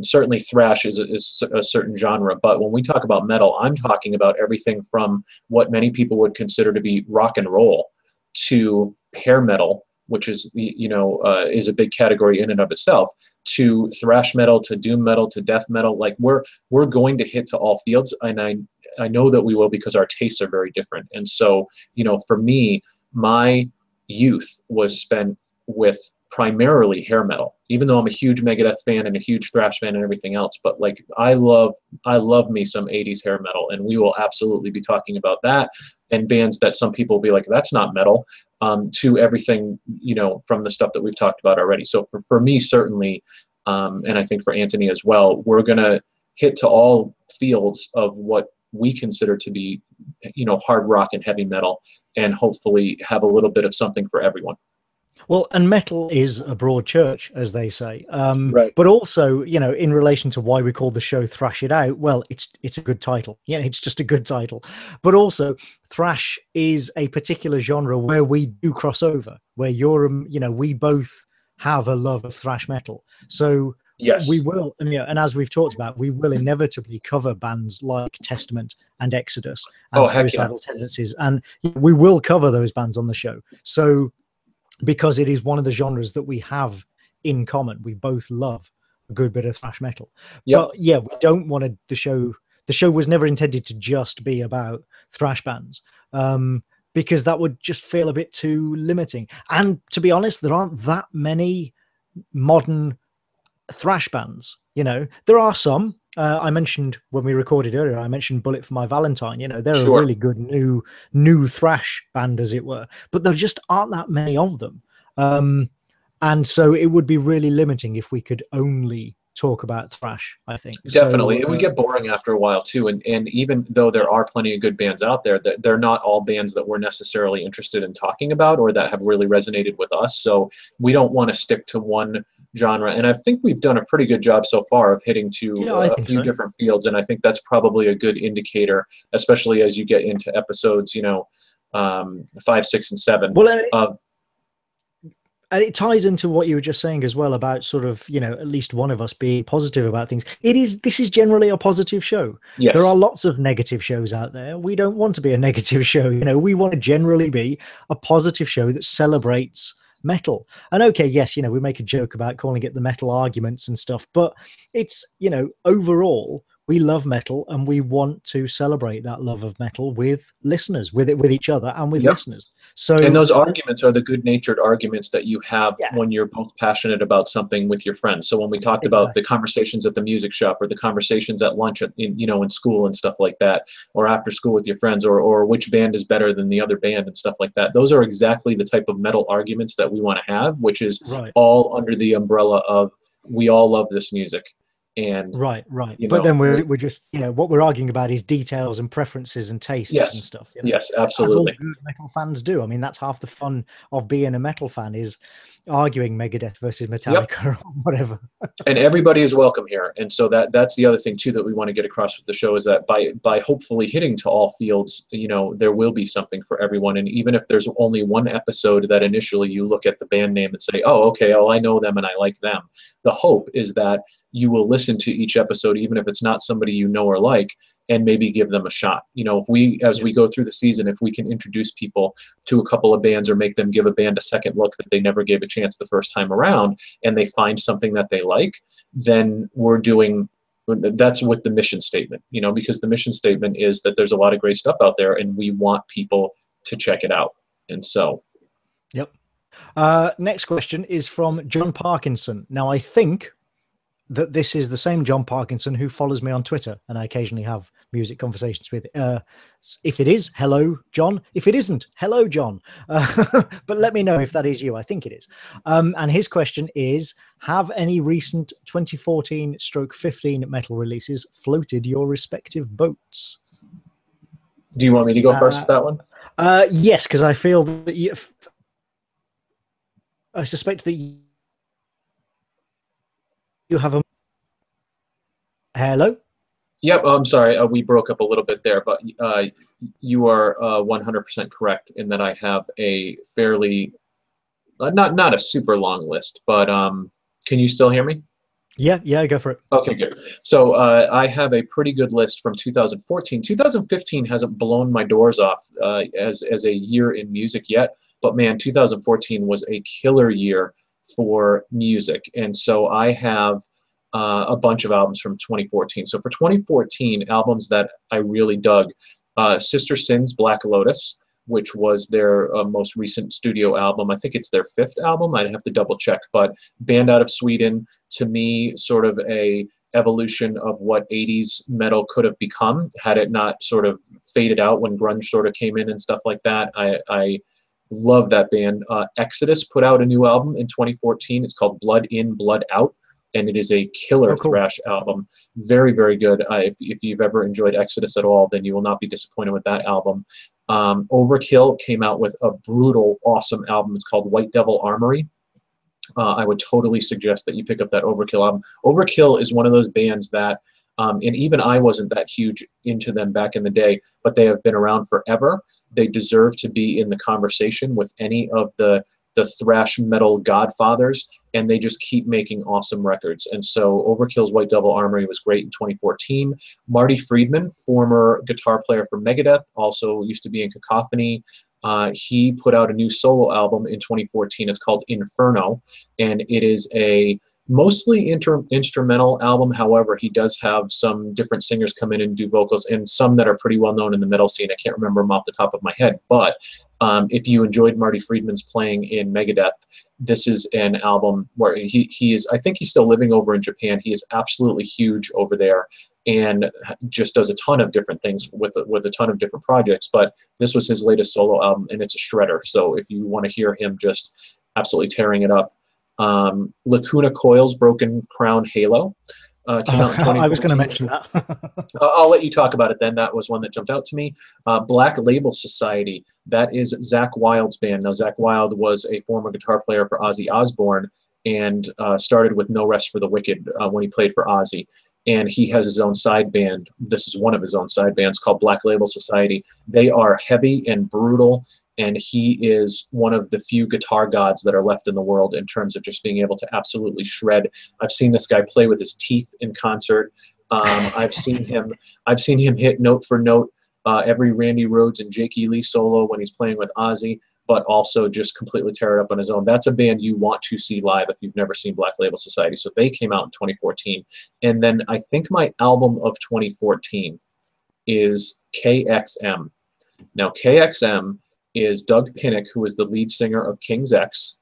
certainly thrash is a certain genre, but when we talk about metal, I'm talking about everything from what many people would consider to be rock and roll to hair metal, which is is a big category in and of itself, to thrash metal, to doom metal, to death metal. Like we're going to hit to all fields, and I know that we will, because our tastes are very different. And so, for me, my youth was spent with primarily hair metal, even though I'm a huge Megadeth fan and a huge thrash fan and everything else. But like, I love me some 80s hair metal, and we will absolutely be talking about that, and bands that some people will be like, that's not metal, to everything, from the stuff that we've talked about already. So for me, certainly, and I think for Antony as well, we're going to hit to all fields of what we consider to be, hard rock and heavy metal, and hopefully have a little bit of something for everyone. Well, and metal is a broad church, as they say. Right. But also, in relation to why we called the show Thrash It Out, well, it's a good title. Yeah, it's just a good title. But also, thrash is a particular genre where we do cross over, where we both have a love of thrash metal. So yes, we will, and as we've talked about, we will inevitably cover bands like Testament and Exodus and Suicidal Tendencies, and we will cover those bands on the show. So, because it is one of the genres that we have in common, we both love a good bit of thrash metal. Yep. But yeah, we don't want the show was never intended to just be about thrash bands, because that would just feel a bit too limiting. And to be honest, there aren't that many modern thrash bands. There are some. I mentioned when we recorded earlier, I mentioned Bullet for My Valentine. They're sure. a really good new thrash band, as it were, but there just aren't that many of them. And so it would be really limiting if we could only talk about thrash, I think. Definitely. It would get boring after a while too. And even though there are plenty of good bands out there, they're not all bands that we're necessarily interested in talking about or that have really resonated with us. So we don't want to stick to one genre. And I think we've done a pretty good job so far of hitting to a few different fields. And I think that's probably a good indicator, especially as you get into episodes, 5, 6, and 7. Well, and it ties into what you were just saying as well about sort of, at least one of us being positive about things. This is generally a positive show. Yes. There are lots of negative shows out there. We don't want to be a negative show. We want to generally be a positive show that celebrates metal. And okay, yes, we make a joke about calling it the metal arguments and stuff, but it's, overall, we love metal, and we want to celebrate that love of metal with listeners, with each other, and with listeners. So, and those arguments are the good-natured arguments that you have when you're both passionate about something with your friends. So when we talked about the conversations at the music shop, or the conversations at lunch, in school and stuff like that, or after school with your friends, or which band is better than the other band and stuff like that, those are exactly the type of metal arguments that we want to have, which is all under the umbrella of we all love this music. And Right. you But know, then we're just, what we're arguing about is details and preferences and tastes and yes, stuff. yes, As all absolutely. good metal fans do. I mean, that's half the fun of being a metal fan, is arguing Megadeth versus Yep. Metallica or whatever. And everybody is welcome here. And so that's the other thing too that we want to get across with the show, is that by hopefully hitting to all fields, there will be something for everyone. And even if there's only one episode that initially you look at the band name and say, oh, okay, oh, I know them and I like them, the hope is that you will listen to each episode, even if it's not somebody you know or like, and maybe give them a shot. If we, as we go through the season, if we can introduce people to a couple of bands or make them give a band a second look that they never gave a chance the first time around, and they find something that they like, then that's with the mission statement, because the mission statement is that there's a lot of great stuff out there and we want people to check it out. And so. Yep. Next question is from John Parkinson. Now, I think that this is the same John Parkinson who follows me on Twitter, and I occasionally have music conversations with. If it is, hello, John. If it isn't, hello, John. But let me know if that is you. I think it is. And his question is, have any recent 2014/15 metal releases floated your respective boats? Do you want me to go first with that one? Yes, because I feel that I suspect that you have a. Hello? Yep, I'm sorry. We broke up a little bit there, but you are 100% correct in that I have a fairly, not a super long list, but can you still hear me? Yeah, go for it. Okay, good. So I have a pretty good list from 2014. 2015 hasn't blown my doors off as a year in music yet, but man, 2014 was a killer year for music. And so I have a bunch of albums from 2014. So for 2014, albums that I really dug, Sister Sin's Black Lotus, which was their most recent studio album. I think it's their 5th album. I'd have to double check, but band out of Sweden, to me, sort of a evolution of what 80s metal could have become had it not sort of faded out when grunge sort of came in and stuff like that. I love that band. Exodus put out a new album in 2014. It's called Blood In, Blood Out, and it is a killer thrash album. Very, very good. If you've ever enjoyed Exodus at all, then you will not be disappointed with that album. Overkill came out with a brutal, awesome album. It's called White Devil Armory. I would totally suggest that you pick up that Overkill album. Overkill is one of those bands that, and even I wasn't that huge into them back in the day, but they have been around forever. They deserve to be in the conversation with any of the thrash metal godfathers, and they just keep making awesome records. And so Overkill's White Devil Armory was great in 2014. Marty Friedman, former guitar player for Megadeth, also used to be in Cacophony. He put out a new solo album in 2014. It's called Inferno, and it is a mostly instrumental album. However, he does have some different singers come in and do vocals, and some that are pretty well known in the metal scene. I can't remember them off the top of my head, but if you enjoyed Marty Friedman's playing in Megadeth, this is an album where he is, I think he's still living over in Japan. He is absolutely huge over there and just does a ton of different things with a ton of different projects. But this was his latest solo album, and it's a shredder. So if you want to hear him just absolutely tearing it up, Lacuna Coil's Broken Crown Halo came out in 2014. I was going to mention that. I'll let you talk about it then. That was one that jumped out to me. Black Label Society, that is Zakk Wylde's band. Now, Zakk Wylde was a former guitar player for Ozzy Osbourne and started with No Rest for the Wicked when he played for Ozzy. And he has his own side band. This is one of his own side bands called Black Label Society. They are heavy and brutal, and he is one of the few guitar gods that are left in the world in terms of just being able to absolutely shred. I've seen this guy play with his teeth in concert. I've seen him hit note for note every Randy Rhoads and Jake E. Lee solo when he's playing with Ozzy, but also just completely tear it up on his own. That's a band you want to see live if you've never seen Black Label Society. So they came out in 2014. And then I think my album of 2014 is KXM. Now, KXM is Doug Pinnick, who is the lead singer of King's X,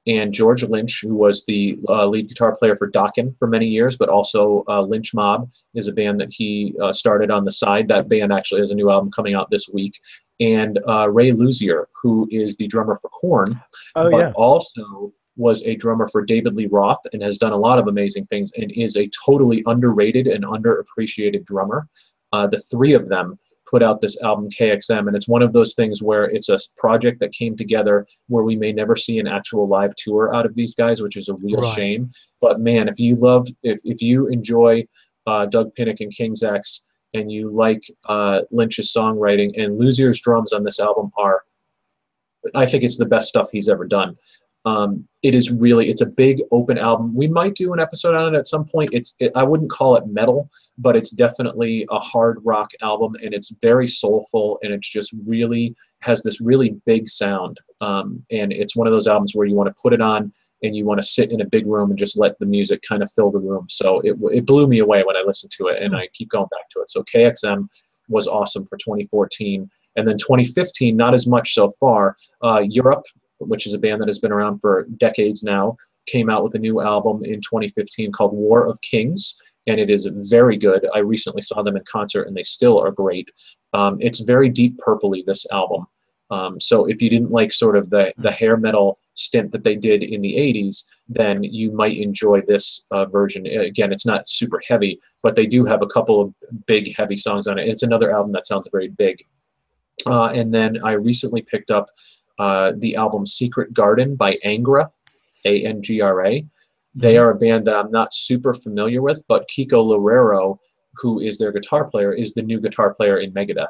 and George Lynch, who was the lead guitar player for Dokken for many years, but also Lynch Mob is a band that he started on the side. That band actually has a new album coming out this week. And Ray Luzier, who is the drummer for Korn, also was a drummer for David Lee Roth and has done a lot of amazing things and is a totally underrated and underappreciated drummer. The three of them put out this album KXM, and it's one of those things where it's a project that came together where we may never see an actual live tour out of these guys, which is a real shame. But man, if you enjoy Doug Pinnick and King's X, and you like Lynch's songwriting, and Luzier's drums on this album are, I think it's the best stuff he's ever done. It's a big open album. We might do an episode on it at some point. I wouldn't call it metal, but it's definitely a hard rock album, and it's very soulful, and it's just really has this really big sound. And it's one of those albums where you want to put it on and you want to sit in a big room and just let the music kind of fill the room. So it blew me away when I listened to it, and I keep going back to it. So KXM was awesome for 2014. And then 2015, not as much so far. Europe, which is a band that has been around for decades now, came out with a new album in 2015 called War of Kings, and it is very good. I recently saw them in concert, and they still are great. It's very deep purpley, this album. So if you didn't like sort of the hair metal stint that they did in the 80s, then you might enjoy this version. Again, it's not super heavy, but they do have a couple of big, heavy songs on it. It's another album that sounds very big. And then I recently picked up the album Secret Garden by Angra, A-N-G-R-A. They are a band that I'm not super familiar with, but Kiko Loureiro, who is their guitar player, is the new guitar player in Megadeth.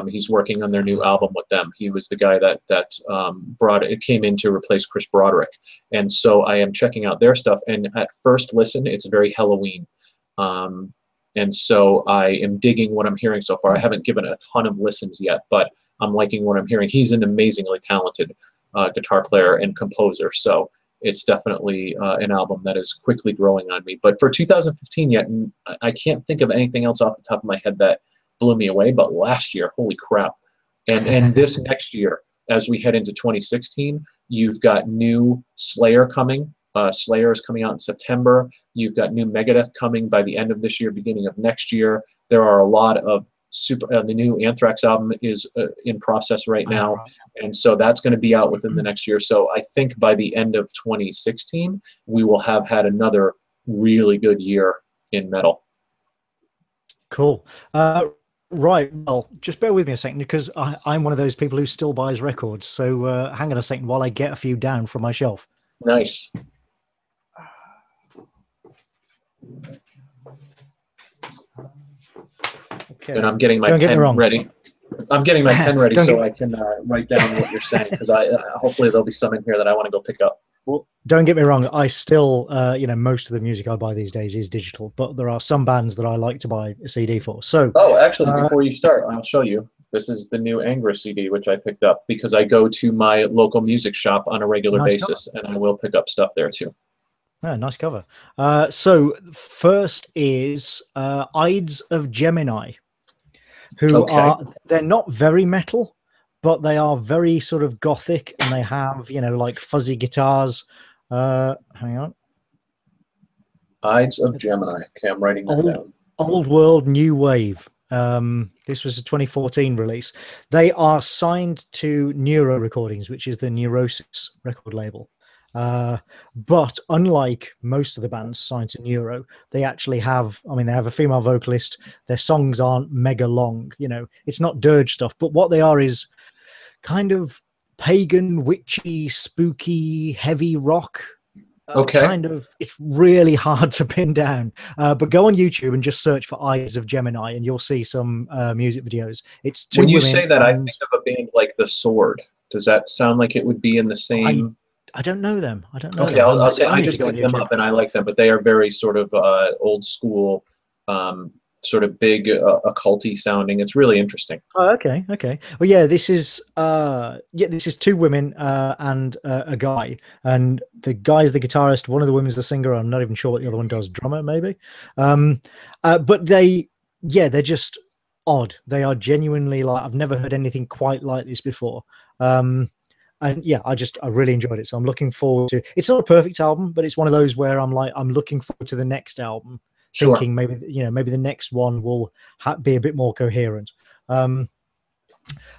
He's working on their new album with them. He was the guy that came in to replace Chris Broderick. And so I am checking out their stuff, and at first listen, it's very Halloween. And so I am digging what I'm hearing so far. I haven't given a ton of listens yet, but I'm liking what I'm hearing. He's an amazingly talented guitar player and composer, so it's definitely an album that is quickly growing on me. But for 2015 yet, I can't think of anything else off the top of my head that blew me away. But last year, holy crap. And this next year, as we head into 2016, you've got new Slayer coming. Slayer is coming out in September. You've got new Megadeth coming by the end of this year, beginning of next year. There are a lot of the new Anthrax album is in process right now, and so that's going to be out within the next year. So I think by the end of 2016, we will have had another really good year in metal. Cool. Right. Well, just bear with me a second, because I'm one of those people who still buys records. So hang on a second while I get a few down from my shelf. Nice. Okay. And I'm getting my pen ready. I'm getting my pen ready so I can write down what you're saying, because hopefully there'll be some in here that I want to go pick up. Well, don't get me wrong. I still, most of the music I buy these days is digital, but there are some bands that I like to buy a CD for. So, actually, before you start, I'll show you. This is the new Angra CD, which I picked up because I go to my local music shop on a regular basis, and I will pick up stuff there too. Oh, nice cover. So first is Ides of Gemini, who they're not very metal, but they are very sort of gothic, and they have, like fuzzy guitars. Hang on. Ides of Gemini. Okay, I'm writing that down. Old World, New Wave. This was a 2014 release. They are signed to Neuro Recordings, which is the Neurosis record label. But unlike most of the bands signed to Neuro, they actually have, they have a female vocalist. Their songs aren't mega long, it's not dirge stuff, but what they are is kind of pagan, witchy, spooky, heavy rock. It's really hard to pin down, but go on YouTube and just search for Eyes of Gemini and you'll see some music videos. It's two when you women say that, I think of a band like The Sword. Does that sound like it would be in the same? I don't know them. I don't know. Okay, I'll say I just picked them up and I like them, but they are very sort of old school, sort of big occulty sounding. It's really interesting. Oh, okay. Well, yeah, this is two women and a guy, and the guy's the guitarist. One of the women's the singer. I'm not even sure what the other one does. Drummer, maybe. But they're just odd. They are genuinely I've never heard anything quite like this before. And yeah, I really enjoyed it. So I'm looking forward to. It's not a perfect album, but it's one of those where I'm looking forward to the next album. Sure. Thinking maybe the next one will be a bit more coherent. Then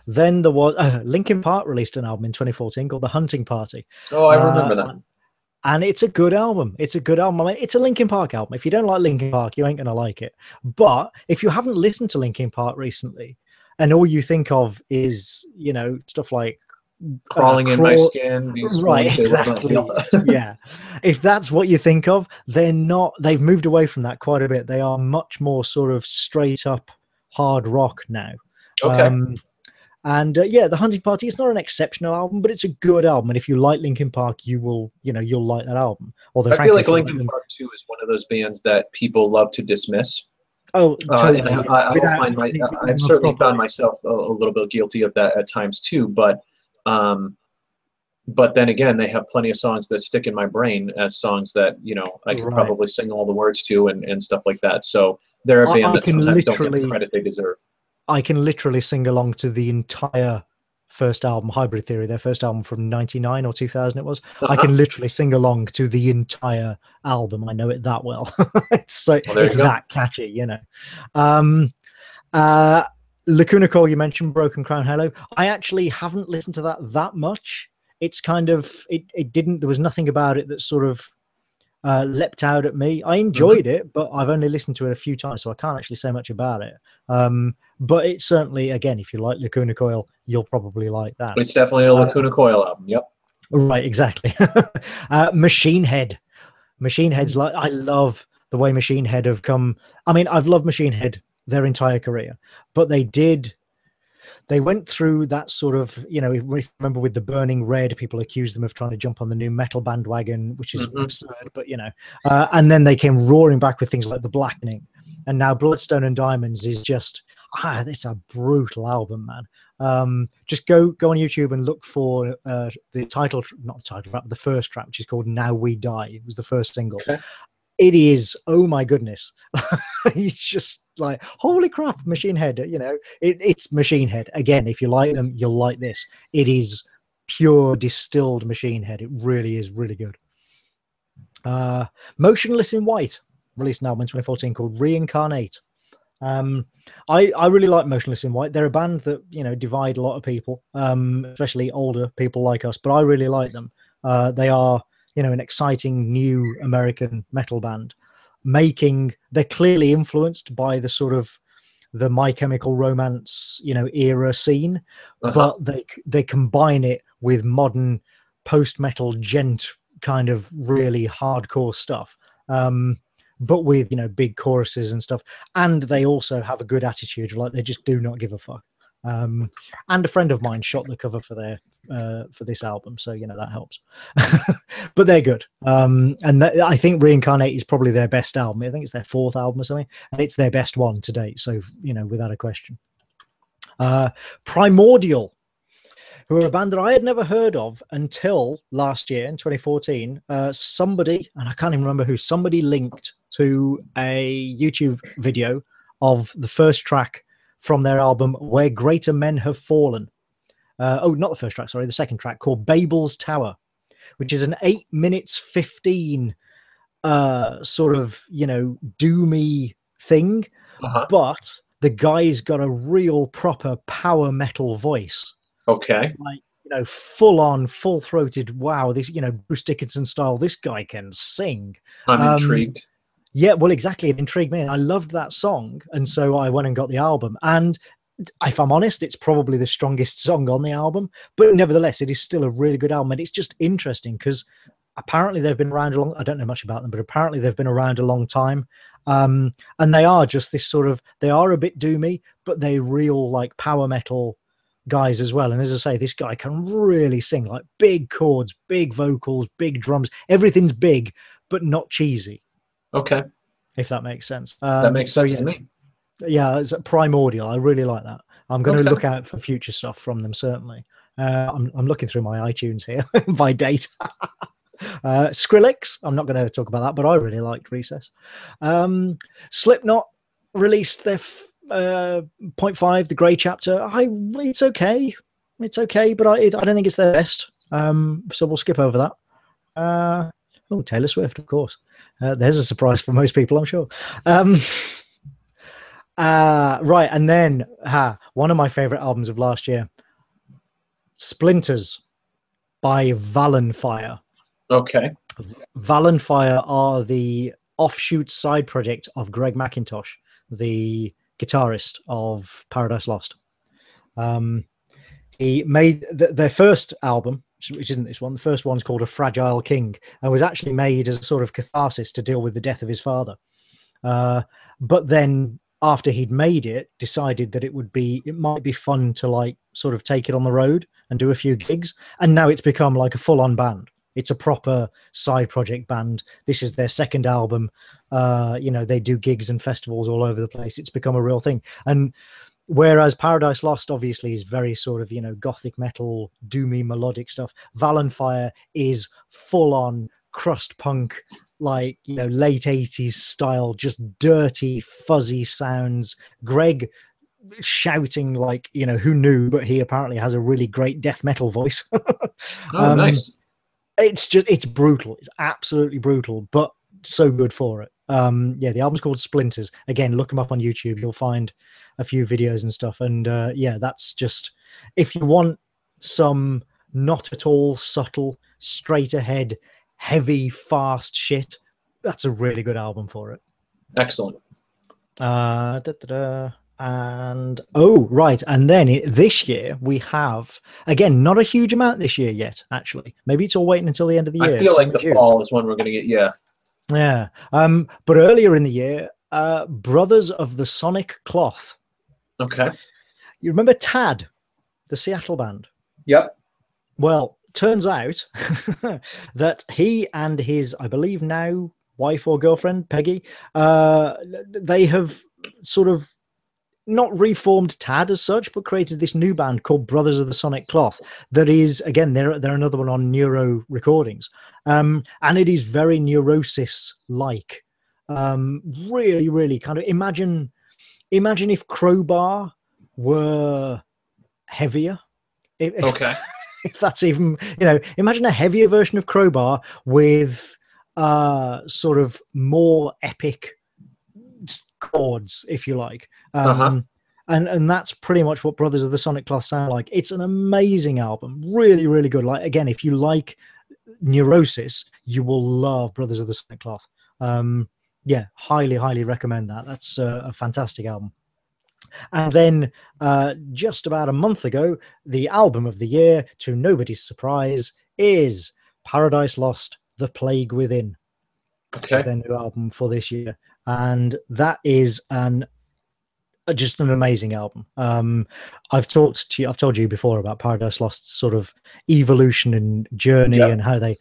there was Linkin Park released an album in 2014 called The Hunting Party. Oh, I remember that. And it's a good album. It's a good album. I mean, it's a Linkin Park album. If you don't like Linkin Park, you ain't gonna like it. But if you haven't listened to Linkin Park recently, and all you think of is, you know, stuff like Crawling in my skin, these right, ones, exactly. Yeah. If that's what you think of, they're not, they've moved away from that quite a bit. They are much more sort of straight up hard rock now. Okay. And yeah, The Hunting Party is not an exceptional album, but it's a good album. And if you like Linkin Park, you will, you know, you'll like that album. Although, I frankly, feel like Linkin Park 2 is one of those bands that people love to dismiss. Oh, totally. And I've certainly found myself a little bit guilty of that at times too. But then again, they have plenty of songs that stick in my brain as songs that, you know, I can probably sing all the words to and stuff like that. So they're a band that sometimes don't get the credit they deserve. I can literally sing along to the entire first album, Hybrid Theory, their first album from 99 or 2000 it was. I can literally sing along to the entire album. I know it that well. It's that catchy, you know. Lacuna Coil, you mentioned Broken Crown Hello. I actually haven't listened to that much. It's kind of, it didn't, there was nothing about it that sort of leapt out at me. I enjoyed it, but I've only listened to it a few times, so I can't actually say much about it. But it's certainly, again, if you like Lacuna Coil, you'll probably like that. It's definitely a Lacuna Coil album. Yep. Right, exactly. Machine Head. Machine Head's like, I love the way Machine Head have come. I mean, I've loved Machine Head their entire career, but they went through that sort of, you know, if you remember with the Burning Red, people accused them of trying to jump on the new metal bandwagon, which is absurd, but, you know, and then they came roaring back with things like The Blackening. And now Bloodstone and Diamonds is just, it's a brutal album, man. Just go on YouTube and look for the title, not the title track, but the first track, which is called Now We Die. It was the first single. Okay. It is, oh my goodness. It's just like, holy crap, Machine Head, you know, it's Machine Head. Again, if you like them, you'll like this. It is pure distilled Machine Head. It really is really good. Motionless in White released an album in 2014 called Reincarnate. I really like Motionless in White. They're a band that, you know, divide a lot of people, especially older people like us, but I really like them. They are, you know, an exciting new American metal band. They're clearly influenced by the sort of the My Chemical Romance, you know, era scene, but they combine it with modern post-metal gent kind of really hardcore stuff. But with, you know, big choruses and stuff. And they also have a good attitude, like they just do not give a fuck. And a friend of mine shot the cover for this album, so, you know, that helps. But they're good. And I think Reincarnate is probably their best album. I think it's their fourth album or something, and it's their best one to date. So, you know, without a question. Primordial, who are a band that I had never heard of until last year in 2014. Somebody, and I can't even remember who, somebody linked to a YouTube video of the first track from their album Where Greater Men Have Fallen. Not the first track, sorry, the second track, called Babel's Tower, which is an 8 minutes 15 sort of, you know, doomy thing. But the guy's got a real proper power metal voice. Okay. Like, you know, full on, full throated. Wow, this, you know, Bruce Dickinson style. This guy can sing. I'm intrigued. Yeah, well, exactly. It intrigued me. And I loved that song. And so I went and got the album. And if I'm honest, it's probably the strongest song on the album. But nevertheless, it is still a really good album. And it's just interesting because apparently they've been around I don't know much about them, but apparently they've been around a long time. And they are just this sort of, they are a bit doomy, but they're real like power metal guys as well. And as I say, this guy can really sing, like big chords, big vocals, big drums. Everything's big, but not cheesy. Okay. If that makes sense. That makes sense to me. Yeah, it's Primordial. I really like that. I'm going to look out for future stuff from them, certainly. I'm looking through my iTunes here by date. Skrillex, I'm not going to talk about that, but I really liked Recess. Slipknot released their Point 5, The Grey Chapter. It's okay. It's okay, but I don't think it's their best. So we'll skip over that. Taylor Swift, of course. There's a surprise for most people, I'm sure. Right, and then one of my favorite albums of last year, Splinters by Valenfire. Okay. Valenfire are the offshoot side project of Greg McIntosh, the guitarist of Paradise Lost. He made their first album, which isn't this one. The first one's called A Fragile King, and was actually made as a sort of catharsis to deal with the death of his father. But then after he'd made it, decided that it might be fun to like sort of take it on the road and do a few gigs. And now it's become like a full-on band. It's a proper side project band. This is their second album. They do gigs and festivals all over the place. It's become a real thing. And whereas Paradise Lost obviously is very sort of, gothic metal, doomy melodic stuff, Valenfire is full on crust punk, like, late 80s style, just dirty, fuzzy sounds. Greg shouting like, who knew, but he apparently has a really great death metal voice. Nice. It's brutal. It's absolutely brutal, but so good for it. The album's called Splinters. Again, look them up on YouTube. You'll find a few videos and stuff. And that's just, if you want some not at all subtle, straight ahead, heavy, fast shit, that's a really good album for it. Excellent. And and then this year we have, again, not a huge amount this year yet, actually. Maybe it's all waiting until the end of the year. I feel like the fall is when we're going to get, yeah. But earlier in the year, Brothers of the Sonic Cloth. Okay. You remember Tad, the Seattle band? Yep. Well, turns out that he and his, I believe now, wife or girlfriend, Peggy, they have sort of not reformed Tad as such, but created this new band called Brothers of the Sonic Cloth. That is, again, they're another one on Neuro Recordings, and it is very Neurosis-like. Really, really kind of imagine if Crowbar were heavier. Okay. If that's even, imagine a heavier version of Crowbar with sort of more epic chords, if you like. And that's pretty much what Brothers of the Sonic Cloth sound like. It's an amazing album. Really, really good. Like, again, if you like Neurosis, you will love Brothers of the Sonic Cloth. Highly, highly recommend that. That's a fantastic album. And then just about a month ago, the album of the year, to nobody's surprise, is Paradise Lost, The Plague Within. Okay. Is their new album for this year. And that is just an amazing album. I've told you before about Paradise Lost's sort of evolution and journey, and how they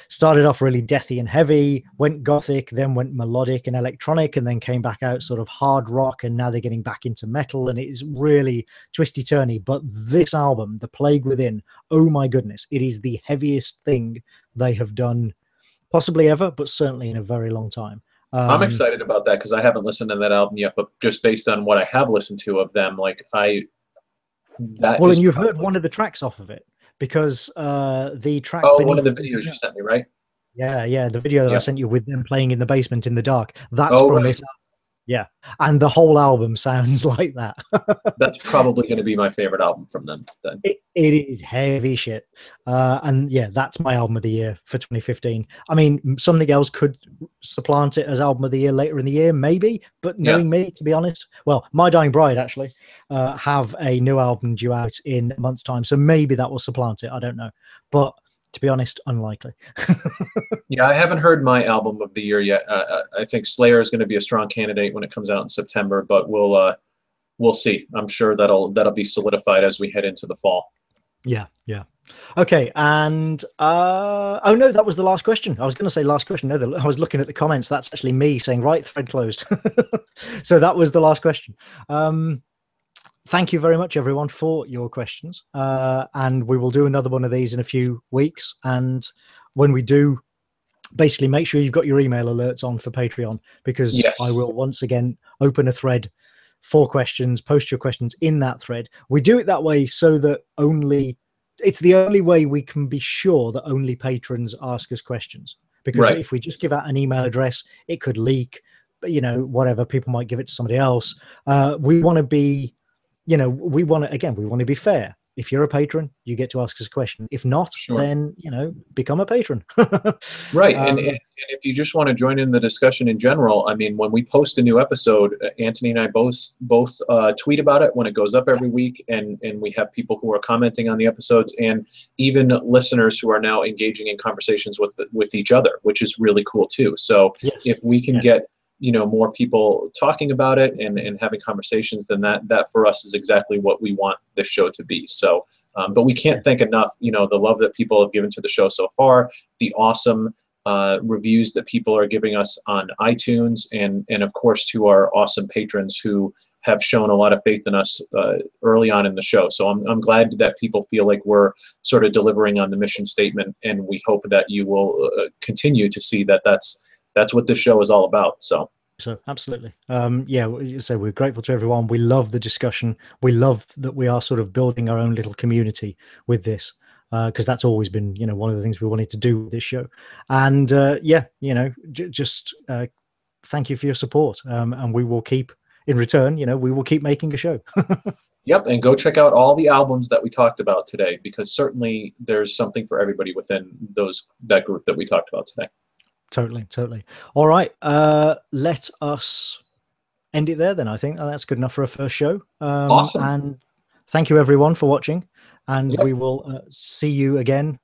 started off really deathy and heavy, went gothic, then went melodic and electronic, and then came back out sort of hard rock, and now they're getting back into metal, and it is really twisty-turny. But this album, The Plague Within, oh my goodness, it is the heaviest thing they have done possibly ever, but certainly in a very long time. I'm excited about that because I haven't listened to that album yet, but just based on what I have listened to of them, and you've heard one of the tracks off of it, because the track. Oh, one of the videos you sent me, right? Yeah, the video that I sent you with them playing in the basement in the dark. That's from this album. Yeah, and the whole album sounds like that. That's probably going to be my favorite album from them then. It is heavy shit. And yeah, that's my album of the year for 2015. I mean, something else could supplant it as album of the year later in the year, maybe, but knowing me, to be honest, well, My Dying Bride actually have a new album due out in a month's time, so maybe that will supplant it. I don't know. But to be honest, unlikely. Yeah, I haven't heard my album of the year yet. I think Slayer is going to be a strong candidate when it comes out in September, but we'll see. I'm sure that'll be solidified as we head into the fall. Yeah. Okay, and oh no, that was the last question. I was going to say last question. No, I was looking at the comments. That's actually me saying, right, thread closed. So that was the last question. Thank you very much, everyone, for your questions. And we will do another one of these in a few weeks. And when we do, basically make sure you've got your email alerts on for Patreon, because I will once again open a thread for questions, post your questions in that thread. We do it that way so that it's the only way we can be sure that only patrons ask us questions. Because if we just give out an email address, it could leak, but, whatever, people might give it to somebody else. We want to be... we want to be fair. if you're a patron, you get to ask us a question. If not, Sure. then, you know, become a patron. Right. And if you just want to join in the discussion in general, I mean, when we post a new episode, Antony and I both tweet about it when it goes up every week, and we have people who are commenting on the episodes, and even listeners who are now engaging in conversations with each other, which is really cool too. So Yes. if we can get, you know, more people talking about it and having conversations, then that for us is exactly what we want this show to be. So, but we can't thank enough, you know, the love that people have given to the show so far, the awesome reviews that people are giving us on iTunes, and of course to our awesome patrons who have shown a lot of faith in us early on in the show. So I'm glad that people feel like we're sort of delivering on the mission statement, and we hope that you will continue to see that that's what this show is all about. So absolutely. Yeah, so we're grateful to everyone. We love the discussion. We love that we are sort of building our own little community with this, because that's always been, you know, one of the things we wanted to do with this show. And yeah, you know, just thank you for your support, and we will keep, in return, you know, we will keep making a show. Yep, and go check out all the albums that we talked about today, because certainly there's something for everybody within that group that we talked about today. Totally. All right, let us end it there then. I think that's good enough for a first show. Awesome. And thank you everyone for watching, and we will see you again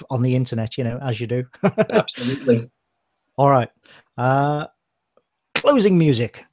on the internet, you know, as you do. Absolutely. All right, closing music.